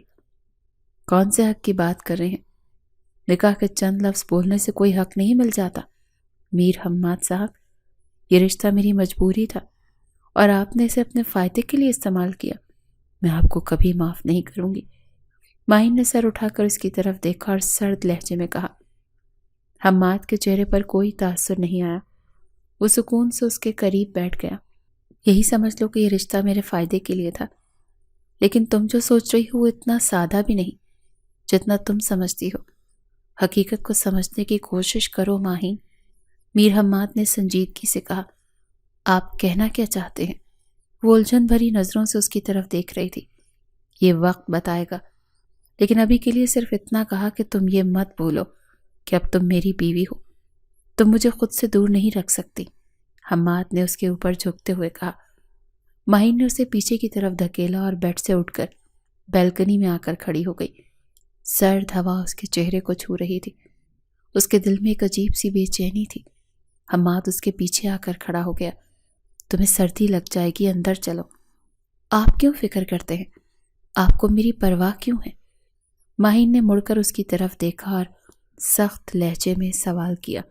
کون سے حق کی بات کر رہے ہیں؟ نکاح کے چند لفظ بولنے سے کوئی حق نہیں مل جاتا میر حماد صاحب، یہ رشتہ میری مجبوری تھا اور آپ نے اسے اپنے فائدے کے لیے استعمال کیا، میں آپ کو کبھی معاف نہیں کروں گی۔ ماہین نے سر اٹھا کر اس کی طرف دیکھا اور سرد لہجے میں کہا، حماد کے چہرے پر کوئی تاثر نہیں آیا۔ وہ سکون سے اس کے قریب بیٹھ گیا۔ یہی سمجھ لو کہ یہ رشتہ میرے فائدے کے لیے تھا، لیکن تم جو سوچ رہی ہو وہ اتنا سادہ بھی نہیں جتنا تم سمجھتی ہو۔ حقیقت کو سمجھنے کی کوشش کرو ماہین، میر حماد نے سنجیدگی سے کہا۔ آپ کہنا کیا چاہتے ہیں؟ وہ الجھن بھری نظروں سے اس کی طرف دیکھ رہی تھی۔ یہ وقت بتائے گا، لیکن ابھی کے لیے صرف اتنا کہا کہ تم یہ مت بھولو کہ اب تم میری بیوی ہو، تم مجھے خود سے دور نہیں رکھ سکتی۔ حماد نے اس کے اوپر جھکتے ہوئے کہا۔ ماہین نے اسے پیچھے کی طرف دھکیلا اور بیڈ سے اٹھ کر بیلکنی میں آ کر کھڑی ہو گئی۔ سرد ہوا اس کے چہرے کو چھو رہی تھی۔ اس کے دل میں ایک عجیب سی بے چینی تھی۔ حماد اس کے پیچھے آ کر کھڑا ہو گیا۔ تمہیں سردی لگ جائے گی، اندر چلو۔ آپ کیوں فکر کرتے ہیں؟ آپ کو میری پرواہ کیوں ہے؟ ماہین نے مڑ کر اس کی طرف دیکھا اور سخت لہجے میں سوال کیا۔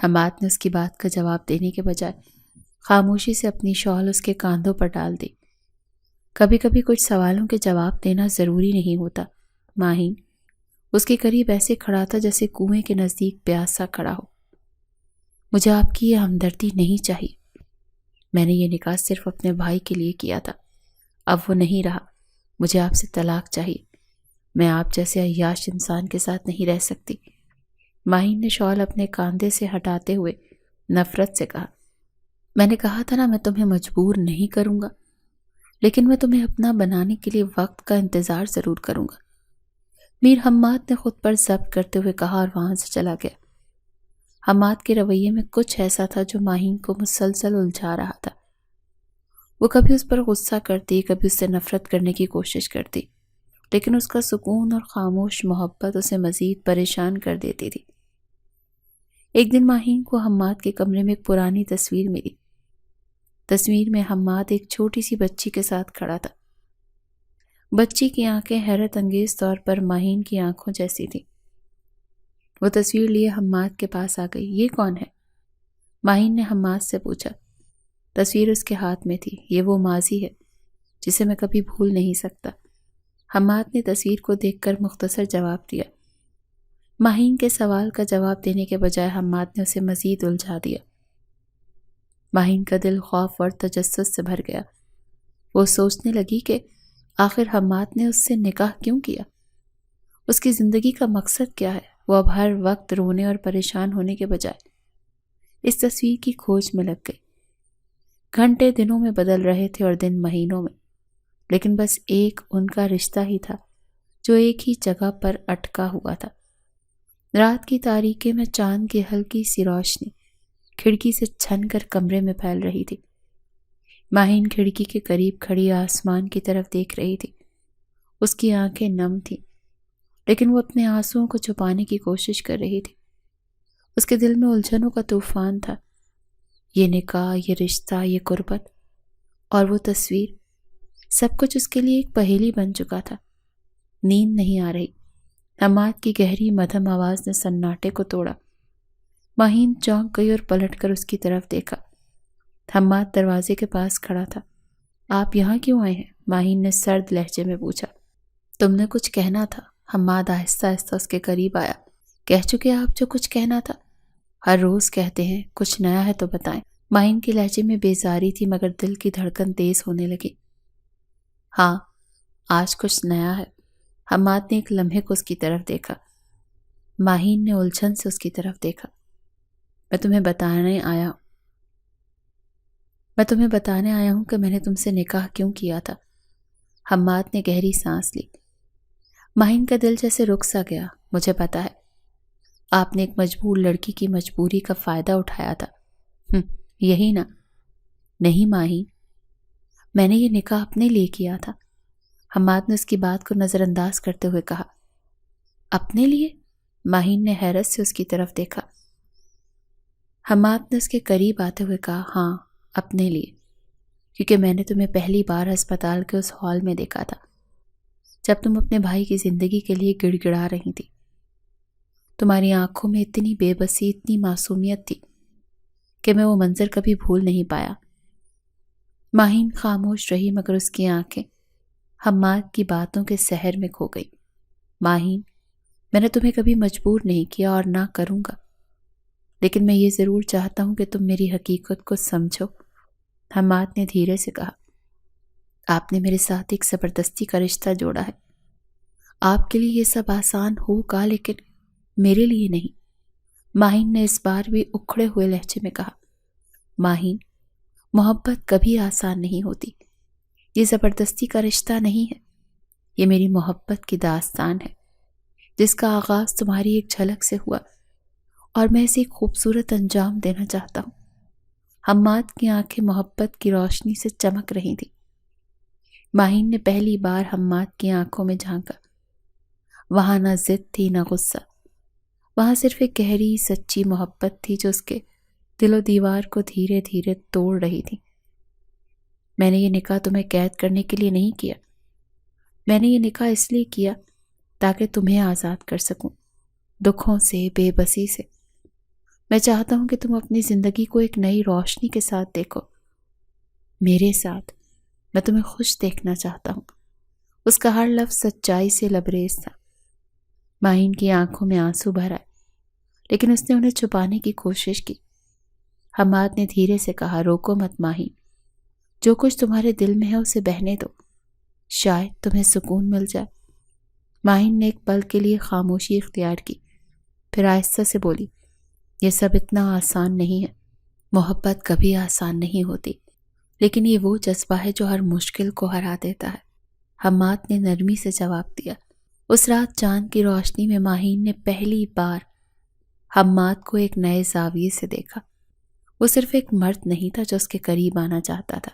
حماد نے اس کی بات کا جواب دینے کے بجائے خاموشی سے اپنی شال اس کے کاندھوں پر ڈال دی۔ کبھی کبھی کچھ سوالوں کے جواب دینا ضروری نہیں ہوتا۔ ماہین اس کے قریب ایسے کھڑا تھا جیسے کنویں کے نزدیک پیاسا کھڑا ہو۔ مجھے آپ کی یہ ہمدردی نہیں چاہیے۔ میں نے یہ نکاح صرف اپنے بھائی کے لیے کیا تھا، اب وہ نہیں رہا۔ مجھے آپ سے طلاق چاہیے۔ میں آپ جیسے عیاش انسان کے ساتھ نہیں رہ سکتی۔ ماہین نے شال اپنے کاندھے سے ہٹاتے ہوئے نفرت سے کہا۔ میں نے کہا تھا نا، میں تمہیں مجبور نہیں کروں گا، لیکن میں تمہیں اپنا بنانے کے لیے وقت کا انتظار ضرور کروں گا۔ میر حماد نے خود پر ضبط کرتے ہوئے کہا اور وہاں سے چلا گیا۔ حماد کے رویے میں کچھ ایسا تھا جو ماہین کو مسلسل الجھا رہا تھا۔ وہ کبھی اس پر غصہ کرتی، کبھی اس سے نفرت کرنے کی کوشش کرتی، لیکن اس کا سکون اور خاموش محبت اسے مزید پریشان کر دیتی تھی۔ ایک دن ماہین کو حماد کے کمرے میں ایک پرانی تصویر ملی۔ تصویر میں حماد ایک چھوٹی سی بچی کے ساتھ کھڑا تھا۔ بچی کی آنکھیں حیرت انگیز طور پر ماہین کی آنکھوں جیسی تھی۔ وہ تصویر لیے حماد کے پاس آ گئی۔ یہ کون ہے؟ ماہین نے حماد سے پوچھا۔ تصویر اس کے ہاتھ میں تھی۔ یہ وہ ماضی ہے جسے میں کبھی بھول نہیں سکتا۔ حماد نے تصویر کو دیکھ کر مختصر جواب دیا۔ ماہین کے سوال کا جواب دینے کے بجائے حماد نے اسے مزید الجھا دیا۔ ماہین کا دل خوف اور تجسس سے بھر گیا۔ وہ سوچنے لگی کہ آخر حماد نے اس سے نکاح کیوں کیا؟ اس کی زندگی کا مقصد کیا ہے؟ وہ اب ہر وقت رونے اور پریشان ہونے کے بجائے اس تصویر کی کھوج میں لگ گئی۔ گھنٹے دنوں میں بدل رہے تھے اور دن مہینوں میں، لیکن بس ایک ان کا رشتہ ہی تھا جو ایک ہی جگہ پر اٹکا ہوا تھا۔ رات کی تاریکی میں چاند کی ہلکی سی روشنی کھڑکی سے چھن کر کمرے میں پھیل رہی تھی۔ ماہین کھڑکی کے قریب کھڑی آسمان کی طرف دیکھ رہی تھی۔ اس کی آنکھیں نم تھیں، لیکن وہ اپنے آنسوؤں کو چھپانے کی کوشش کر رہی تھی۔ اس کے دل میں الجھنوں کا طوفان تھا۔ یہ نکاح، یہ رشتہ، یہ قربت اور وہ تصویر، سب کچھ اس کے لیے ایک پہیلی بن چکا تھا۔ نیند نہیں آ رہی۔ حماد کی گہری مدھم آواز نے سناٹے کو توڑا۔ ماہین چونک گئی اور پلٹ کر اس کی طرف دیکھا۔ حماد دروازے کے پاس کھڑا تھا۔ آپ یہاں کیوں آئے ہیں؟ ماہین نے سرد لہجے میں پوچھا۔ تم نے کچھ کہنا تھا۔ حماد آہستہ آہستہ اس کے قریب آیا۔ کہہ چکے آپ جو کچھ کہنا تھا؟ ہر روز کہتے ہیں، کچھ نیا ہے تو بتائیں۔ ماہین کے لہجے میں بیزاری تھی، مگر دل کی دھڑکن تیز ہونے لگی۔ ہاں، آج کچھ نیا ہے۔ حماد نے ایک لمحے کو اس کی طرف دیکھا۔ ماہین نے الجھن سے اس کی طرف دیکھا۔ میں تمہیں بتانے آیا ہوں کہ میں نے تم سے نکاح کیوں کیا تھا۔ حماد نے گہری سانس لی۔ ماہین کا دل جیسے رک سا گیا۔ مجھے پتا ہے، آپ نے ایک مجبور لڑکی کی مجبوری کا فائدہ اٹھایا تھا۔ یہی نا؟ نہیں ماہین، میں نے یہ نکاح اپنے لیے کیا تھا۔ حماد نے اس کی بات کو نظر انداز کرتے ہوئے کہا۔ اپنے لیے؟ ماہین نے حیرت سے اس کی طرف دیکھا۔ حماد نے اس کے قریب آتے ہوئے کہا، ہاں، اپنے لیے، کیونکہ میں نے تمہیں پہلی بار ہسپتال کے اس ہال میں دیکھا تھا جب تم اپنے بھائی کی زندگی کے لیے گڑ گڑا رہی تھی۔ تمہاری آنکھوں میں اتنی بے بسی، اتنی معصومیت تھی کہ میں وہ منظر کبھی بھول نہیں پایا۔ ماہین خاموش رہی، مگر اس کی آنکھیں حماد کی باتوں کے سحر میں کھو گئی۔ ماہین، میں نے تمہیں کبھی مجبور نہیں کیا اور نہ کروں گا، لیکن میں یہ ضرور چاہتا ہوں کہ تم میری حقیقت کو سمجھو، حماد نے دھیرے سے کہا۔ آپ نے میرے ساتھ ایک زبردستی کا رشتہ جوڑا ہے۔ آپ کے لیے یہ سب آسان ہوگا، لیکن میرے لیے نہیں۔ ماہین نے اس بار بھی اکھڑے ہوئے لہجے میں کہا۔ ماہین، محبت کبھی آسان نہیں ہوتی۔ یہ زبردستی کا رشتہ نہیں ہے، یہ میری محبت کی داستان ہے، جس کا آغاز تمہاری ایک جھلک سے ہوا اور میں اسے ایک خوبصورت انجام دینا چاہتا ہوں۔ حماد کی آنکھیں محبت کی روشنی سے چمک رہی تھیں۔ ماہین نے پہلی بار حماد کی آنکھوں میں جھانکا۔ وہاں نہ ضد تھی نہ غصہ، وہاں صرف ایک گہری سچی محبت تھی جو اس کے دل و دیوار کو دھیرے دھیرے توڑ رہی تھی۔ میں نے یہ نکاح تمہیں قید کرنے کے لیے نہیں کیا، میں نے یہ نکاح اس لیے کیا تاکہ تمہیں آزاد کر سکوں، دکھوں سے، بے بسی سے۔ میں چاہتا ہوں کہ تم اپنی زندگی کو ایک نئی روشنی کے ساتھ دیکھو، میرے ساتھ۔ میں تمہیں خوش دیکھنا چاہتا ہوں۔ اس کا ہر لفظ سچائی سے لبریز تھا۔ ماہین کی آنکھوں میں آنسو بھر آئے، لیکن اس نے انہیں چھپانے کی کوشش کی۔ حماد نے دھیرے سے کہا، روکو مت ماہین، جو کچھ تمہارے دل میں ہے اسے بہنے دو، شاید تمہیں سکون مل جائے۔ ماہین نے ایک پل کے لیے خاموشی اختیار کی، پھر آہستہ سے بولی، یہ سب اتنا آسان نہیں ہے۔ محبت کبھی آسان نہیں ہوتی، لیکن یہ وہ جذبہ ہے جو ہر مشکل کو ہرا دیتا ہے۔ حماد نے نرمی سے جواب دیا۔ اس رات چاند کی روشنی میں ماہین نے پہلی بار حماد کو ایک نئے زاویے سے دیکھا۔ وہ صرف ایک مرد نہیں تھا جو اس کے قریب آنا چاہتا تھا،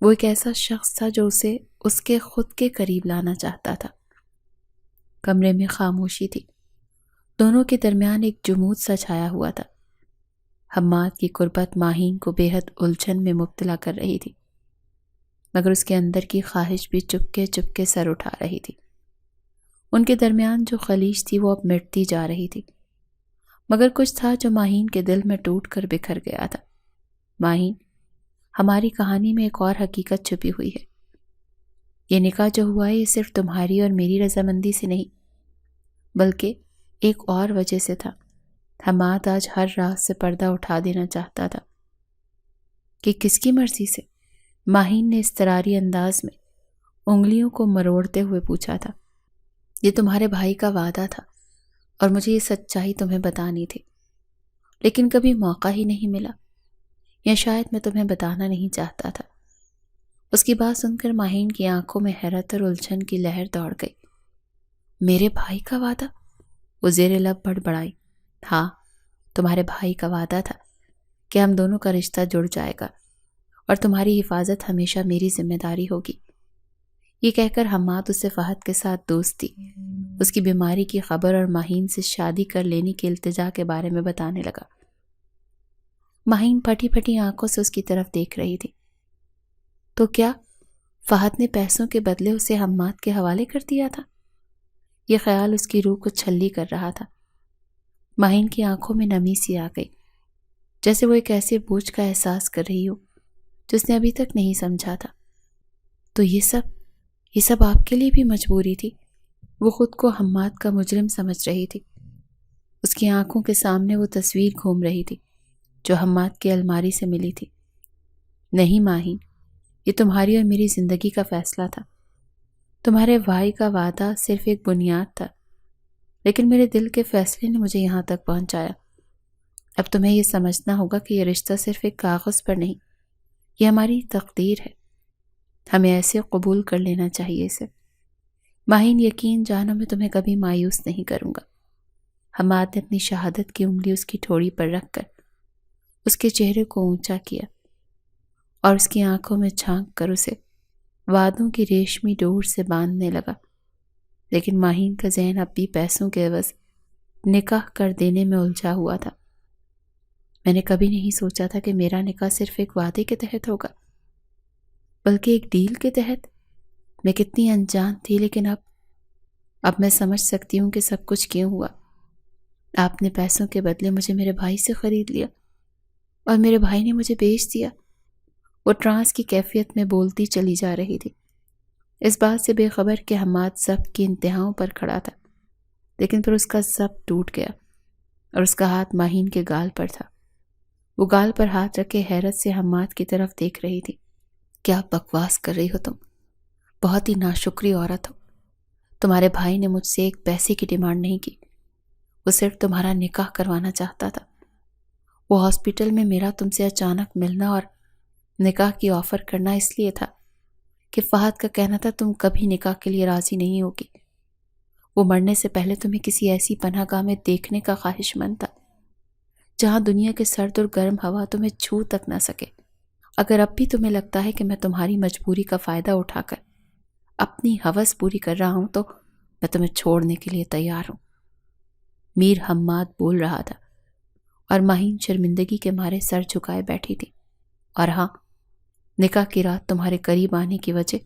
وہ ایک ایسا شخص تھا جو اسے اس کے خود کے قریب لانا چاہتا تھا۔ کمرے میں خاموشی تھی، دونوں کے درمیان ایک جمود سا چھایا ہوا تھا۔ حماد کی قربت ماہین کو بے حد الجھن میں مبتلا کر رہی تھی، مگر اس کے اندر کی خواہش بھی چپکے چپکے سر اٹھا رہی تھی۔ ان کے درمیان جو خلیج تھی وہ اب مٹتی جا رہی تھی، مگر کچھ تھا جو ماہین کے دل میں ٹوٹ کر بکھر گیا تھا۔ ماہین، ہماری کہانی میں ایک اور حقیقت چھپی ہوئی ہے۔ یہ نکاح جو ہوا ہے یہ صرف تمہاری اور میری رضامندی سے نہیں، بلکہ ایک اور وجہ سے تھا۔ حماد آج ہر راز سے پردہ اٹھا دینا چاہتا تھا۔ کہ کس کی مرضی سے؟ ماہین نے اضطراری انداز میں انگلیوں کو مروڑتے ہوئے پوچھا تھا۔ یہ تمہارے بھائی کا وعدہ تھا اور مجھے یہ سچائی تمہیں بتانی تھی، لیکن کبھی موقع ہی نہیں ملا، یا شاید میں تمہیں بتانا نہیں چاہتا تھا۔ اس کی بات سن کر ماہین کی آنکھوں میں حیرت اور الجھن کی لہر دوڑ گئی۔ میرے بھائی کا وعدہ؟ وہ زیر لب بڑبڑائی۔ ہاں، تمہارے بھائی کا وعدہ تھا کہ ہم دونوں کا رشتہ جڑ جائے گا اور تمہاری حفاظت ہمیشہ میری ذمہ داری ہوگی۔ یہ کہہ کر حماد اسے فہد کے ساتھ دوستی، اس کی بیماری کی خبر اور ماہین سے شادی کر لینے کی التجا کے بارے میں بتانے لگا۔ ماہین پھٹی پھٹی آنکھوں سے اس کی طرف دیکھ رہی تھی۔ تو کیا فہد نے پیسوں کے بدلے اسے حماد کے حوالے کر دیا تھا؟ یہ خیال اس کی روح کو چھلی کر رہا تھا۔ ماہین کی آنکھوں میں نمی سی آ گئی، جیسے وہ ایک ایسے بوجھ کا احساس کر رہی ہو جس نے ابھی تک نہیں سمجھا تھا۔ تو یہ سب آپ کے لیے بھی مجبوری تھی؟ وہ خود کو حماد کا مجرم سمجھ رہی تھی۔ اس کی آنکھوں کے سامنے وہ تصویر گھوم رہی تھی جو حماد کی الماری سے ملی تھی۔ نہیں ماہین، یہ تمہاری اور میری زندگی کا فیصلہ تھا۔ تمہارے بھائی کا وعدہ صرف ایک بنیاد تھا، لیکن میرے دل کے فیصلے نے مجھے یہاں تک پہنچایا۔ اب تمہیں یہ سمجھنا ہوگا کہ یہ رشتہ صرف ایک کاغذ پر نہیں، یہ ہماری تقدیر ہے۔ ہمیں ایسے قبول کر لینا چاہیے اسے۔ ماہین، یقین جانو میں تمہیں کبھی مایوس نہیں کروں گا۔ حماد نے اپنی شہادت کی انگلی اس کی ٹھوڑی پر رکھ کر اس کے چہرے کو اونچا کیا اور اس کی آنکھوں میں جھانک کر اسے وعدوں کی ریشمی ڈور سے باندھنے لگا۔ لیکن ماہین کا ذہن اب بھی پیسوں کے عوض نکاح کر دینے میں الجھا ہوا تھا۔ میں نے کبھی نہیں سوچا تھا کہ میرا نکاح صرف ایک وعدے کے تحت ہوگا، بلکہ ایک ڈیل کے تحت۔ میں کتنی انجان تھی، لیکن اب میں سمجھ سکتی ہوں کہ سب کچھ کیوں ہوا۔ آپ نے پیسوں کے بدلے مجھے میرے بھائی سے خرید لیا اور میرے بھائی نے مجھے بیچ دیا۔ وہ ٹرانس کی کیفیت میں بولتی چلی جا رہی تھی، اس بات سے بے خبر کہ حماد ضبط کی انتہاؤں پر کھڑا تھا۔ لیکن پھر اس کا ضبط ٹوٹ گیا اور اس کا ہاتھ ماہین کے گال پر تھا۔ وہ گال پر ہاتھ رکھے حیرت سے حماد کی طرف دیکھ رہی تھی۔ کیا بکواس کر رہی ہو تم؟ بہت ہی ناشکری عورت ہو۔ تمہارے بھائی نے مجھ سے ایک پیسے کی ڈیمانڈ نہیں کی، وہ صرف تمہارا نکاح کروانا چاہتا تھا۔ وہ ہاسپٹل میں میرا تم سے اچانک ملنا اور نکاح کی آفر کرنا اس لیے تھا کہ فہد کا کہنا تھا تم کبھی نکاح کے لیے راضی نہیں ہوگی۔ وہ مرنے سے پہلے تمہیں کسی ایسی پناہ گاہ میں دیکھنے کا خواہش مند تھا جہاں دنیا کے سرد اور گرم ہوا تمہیں چھو تک نہ سکے۔ اگر اب بھی تمہیں لگتا ہے کہ میں تمہاری مجبوری کا فائدہ اٹھا کر اپنی ہوس پوری کر رہا ہوں تو میں تمہیں چھوڑنے کے لیے تیار ہوں۔ میر حماد بول رہا تھا اور ماہین شرمندگی کے مارے سر جھکائے بیٹھی تھی۔ اور ہاں، نکاح کی رات تمہارے قریب آنے کی وجہ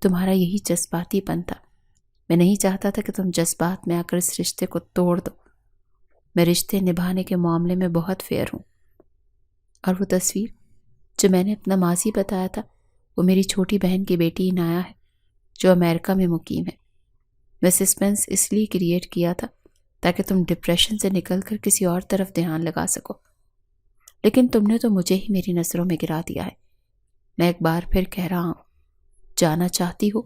تمہارا یہی جذباتی پن تھا۔ میں نہیں چاہتا تھا کہ تم جذبات میں آ کر اس رشتے کو توڑ دو۔ میں رشتے نبھانے کے معاملے میں بہت فیئر ہوں۔ اور وہ تصویر جو میں نے اپنا ماضی بتایا تھا وہ میری چھوٹی بہن کی بیٹی عنایا ہے جو امریکہ میں مقیم ہے۔ میں سسپینس اس لیے کریٹ کیا تھا تاکہ تم ڈپریشن سے نکل کر کسی اور طرف دھیان لگا سکو، لیکن تم نے تو مجھے ہی میری نظروں میں گرا دیا ہے۔ میں ایک بار پھر کہہ رہا ہوں، جانا چاہتی ہو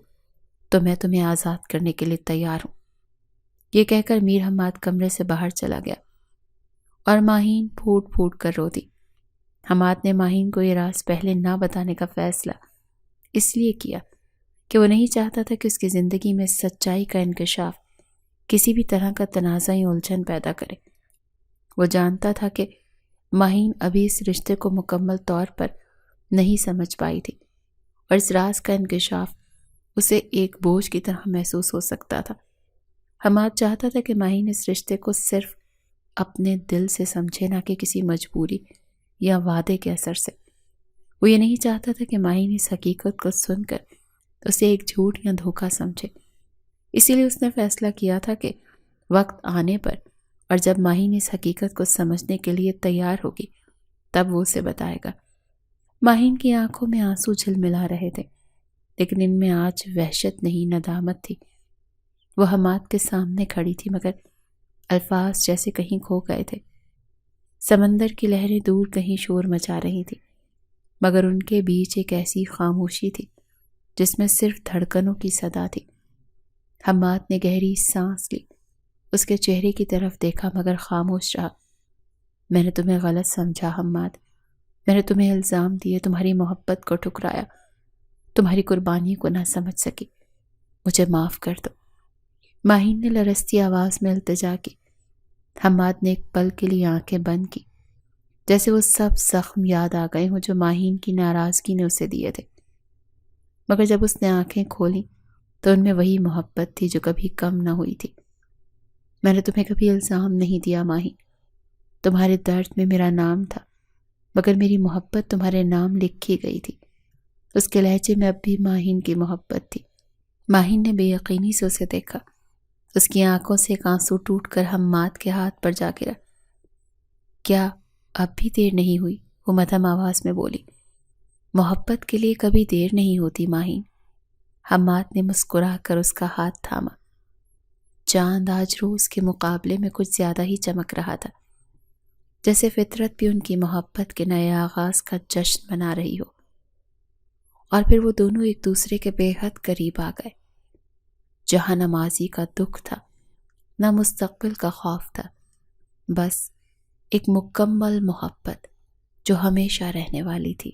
تو میں تمہیں آزاد کرنے کے لیے تیار ہوں۔ یہ کہہ کر میر حماد کمرے سے باہر چلا گیا اور ماہین پھوٹ پھوٹ کر رو دی۔ حماد نے ماہین کو یہ راز پہلے نہ بتانے کا فیصلہ اس لیے کیا کہ وہ نہیں چاہتا تھا کہ اس کی زندگی میں سچائی کا انکشاف کسی بھی طرح کا تنازع یا الجھن پیدا کرے۔ وہ جانتا تھا کہ ماہین ابھی اس رشتے کو مکمل طور پر نہیں سمجھ پائی تھی اور اس راز کا انکشاف اسے ایک بوجھ کی طرح محسوس ہو سکتا تھا۔ حماد چاہتا تھا کہ ماہین اس رشتے کو صرف اپنے دل سے سمجھے، نہ کہ کسی مجبوری یا وعدے کے اثر سے۔ وہ یہ نہیں چاہتا تھا کہ ماہین اس حقیقت کو سن کر اسے ایک جھوٹ یا دھوکہ سمجھے۔ اسی لیے اس نے فیصلہ کیا تھا کہ وقت آنے پر اور جب ماہین اس حقیقت کو سمجھنے کے لیے تیار ہوگی تب وہ اسے بتائے گا۔ ماہین کی آنکھوں میں آنسو جھلملا رہے تھے، لیکن ان میں آج وحشت نہیں، ندامت تھی۔ وہ حماد کے سامنے کھڑی تھی مگر الفاظ جیسے کہیں کھو گئے تھے۔ سمندر کی لہریں دور کہیں شور مچا رہی تھی مگر ان کے بیچ ایک ایسی خاموشی تھی جس میں صرف دھڑکنوں کی صدا تھی۔ حماد نے گہری سانس لی، اس کے چہرے کی طرف دیکھا مگر خاموش رہا۔ میں نے تمہیں غلط سمجھا حماد، میں نے تمہیں الزام دیے، تمہاری محبت کو ٹھکرایا، تمہاری قربانی کو نہ سمجھ سکی، مجھے معاف کر دو۔ ماہین نے لرزتی آواز میں التجا کی۔ حماد نے ایک پل کے لیے آنکھیں بند کی، جیسے وہ سب زخم یاد آ گئے ہوں جو ماہین کی ناراضگی نے اسے دیے تھے۔ مگر جب اس نے آنکھیں کھولیں تو ان میں وہی محبت تھی جو کبھی کم نہ ہوئی تھی۔ میں نے تمہیں کبھی الزام نہیں دیا ماہین، تمہارے درد میں میرا نام تھا مگر میری محبت تمہارے نام لکھی گئی تھی۔ اس کے لہجے میں اب بھی ماہین کی محبت تھی۔ ماہین نے بے یقینی سے اسے دیکھا، اس کی آنکھوں سے ایک آنسو ٹوٹ کر حماد کے ہاتھ پر جا گرا۔ کیا اب بھی دیر نہیں ہوئی؟ وہ مدھم آواز میں بولی۔ محبت کے لیے کبھی دیر نہیں ہوتی ماہین۔ حماد نے مسکرا کر اس کا ہاتھ تھاما۔ چاند آج روز کے مقابلے میں کچھ زیادہ ہی چمک رہا تھا، جیسے فطرت بھی ان کی محبت کے نئے آغاز کا جشن منا رہی ہو۔ اور پھر وہ دونوں ایک دوسرے کے بے حد قریب آ گئے، جہاں نہ ماضی کا دکھ تھا نہ مستقبل کا خوف تھا، بس ایک مکمل محبت جو ہمیشہ رہنے والی تھی۔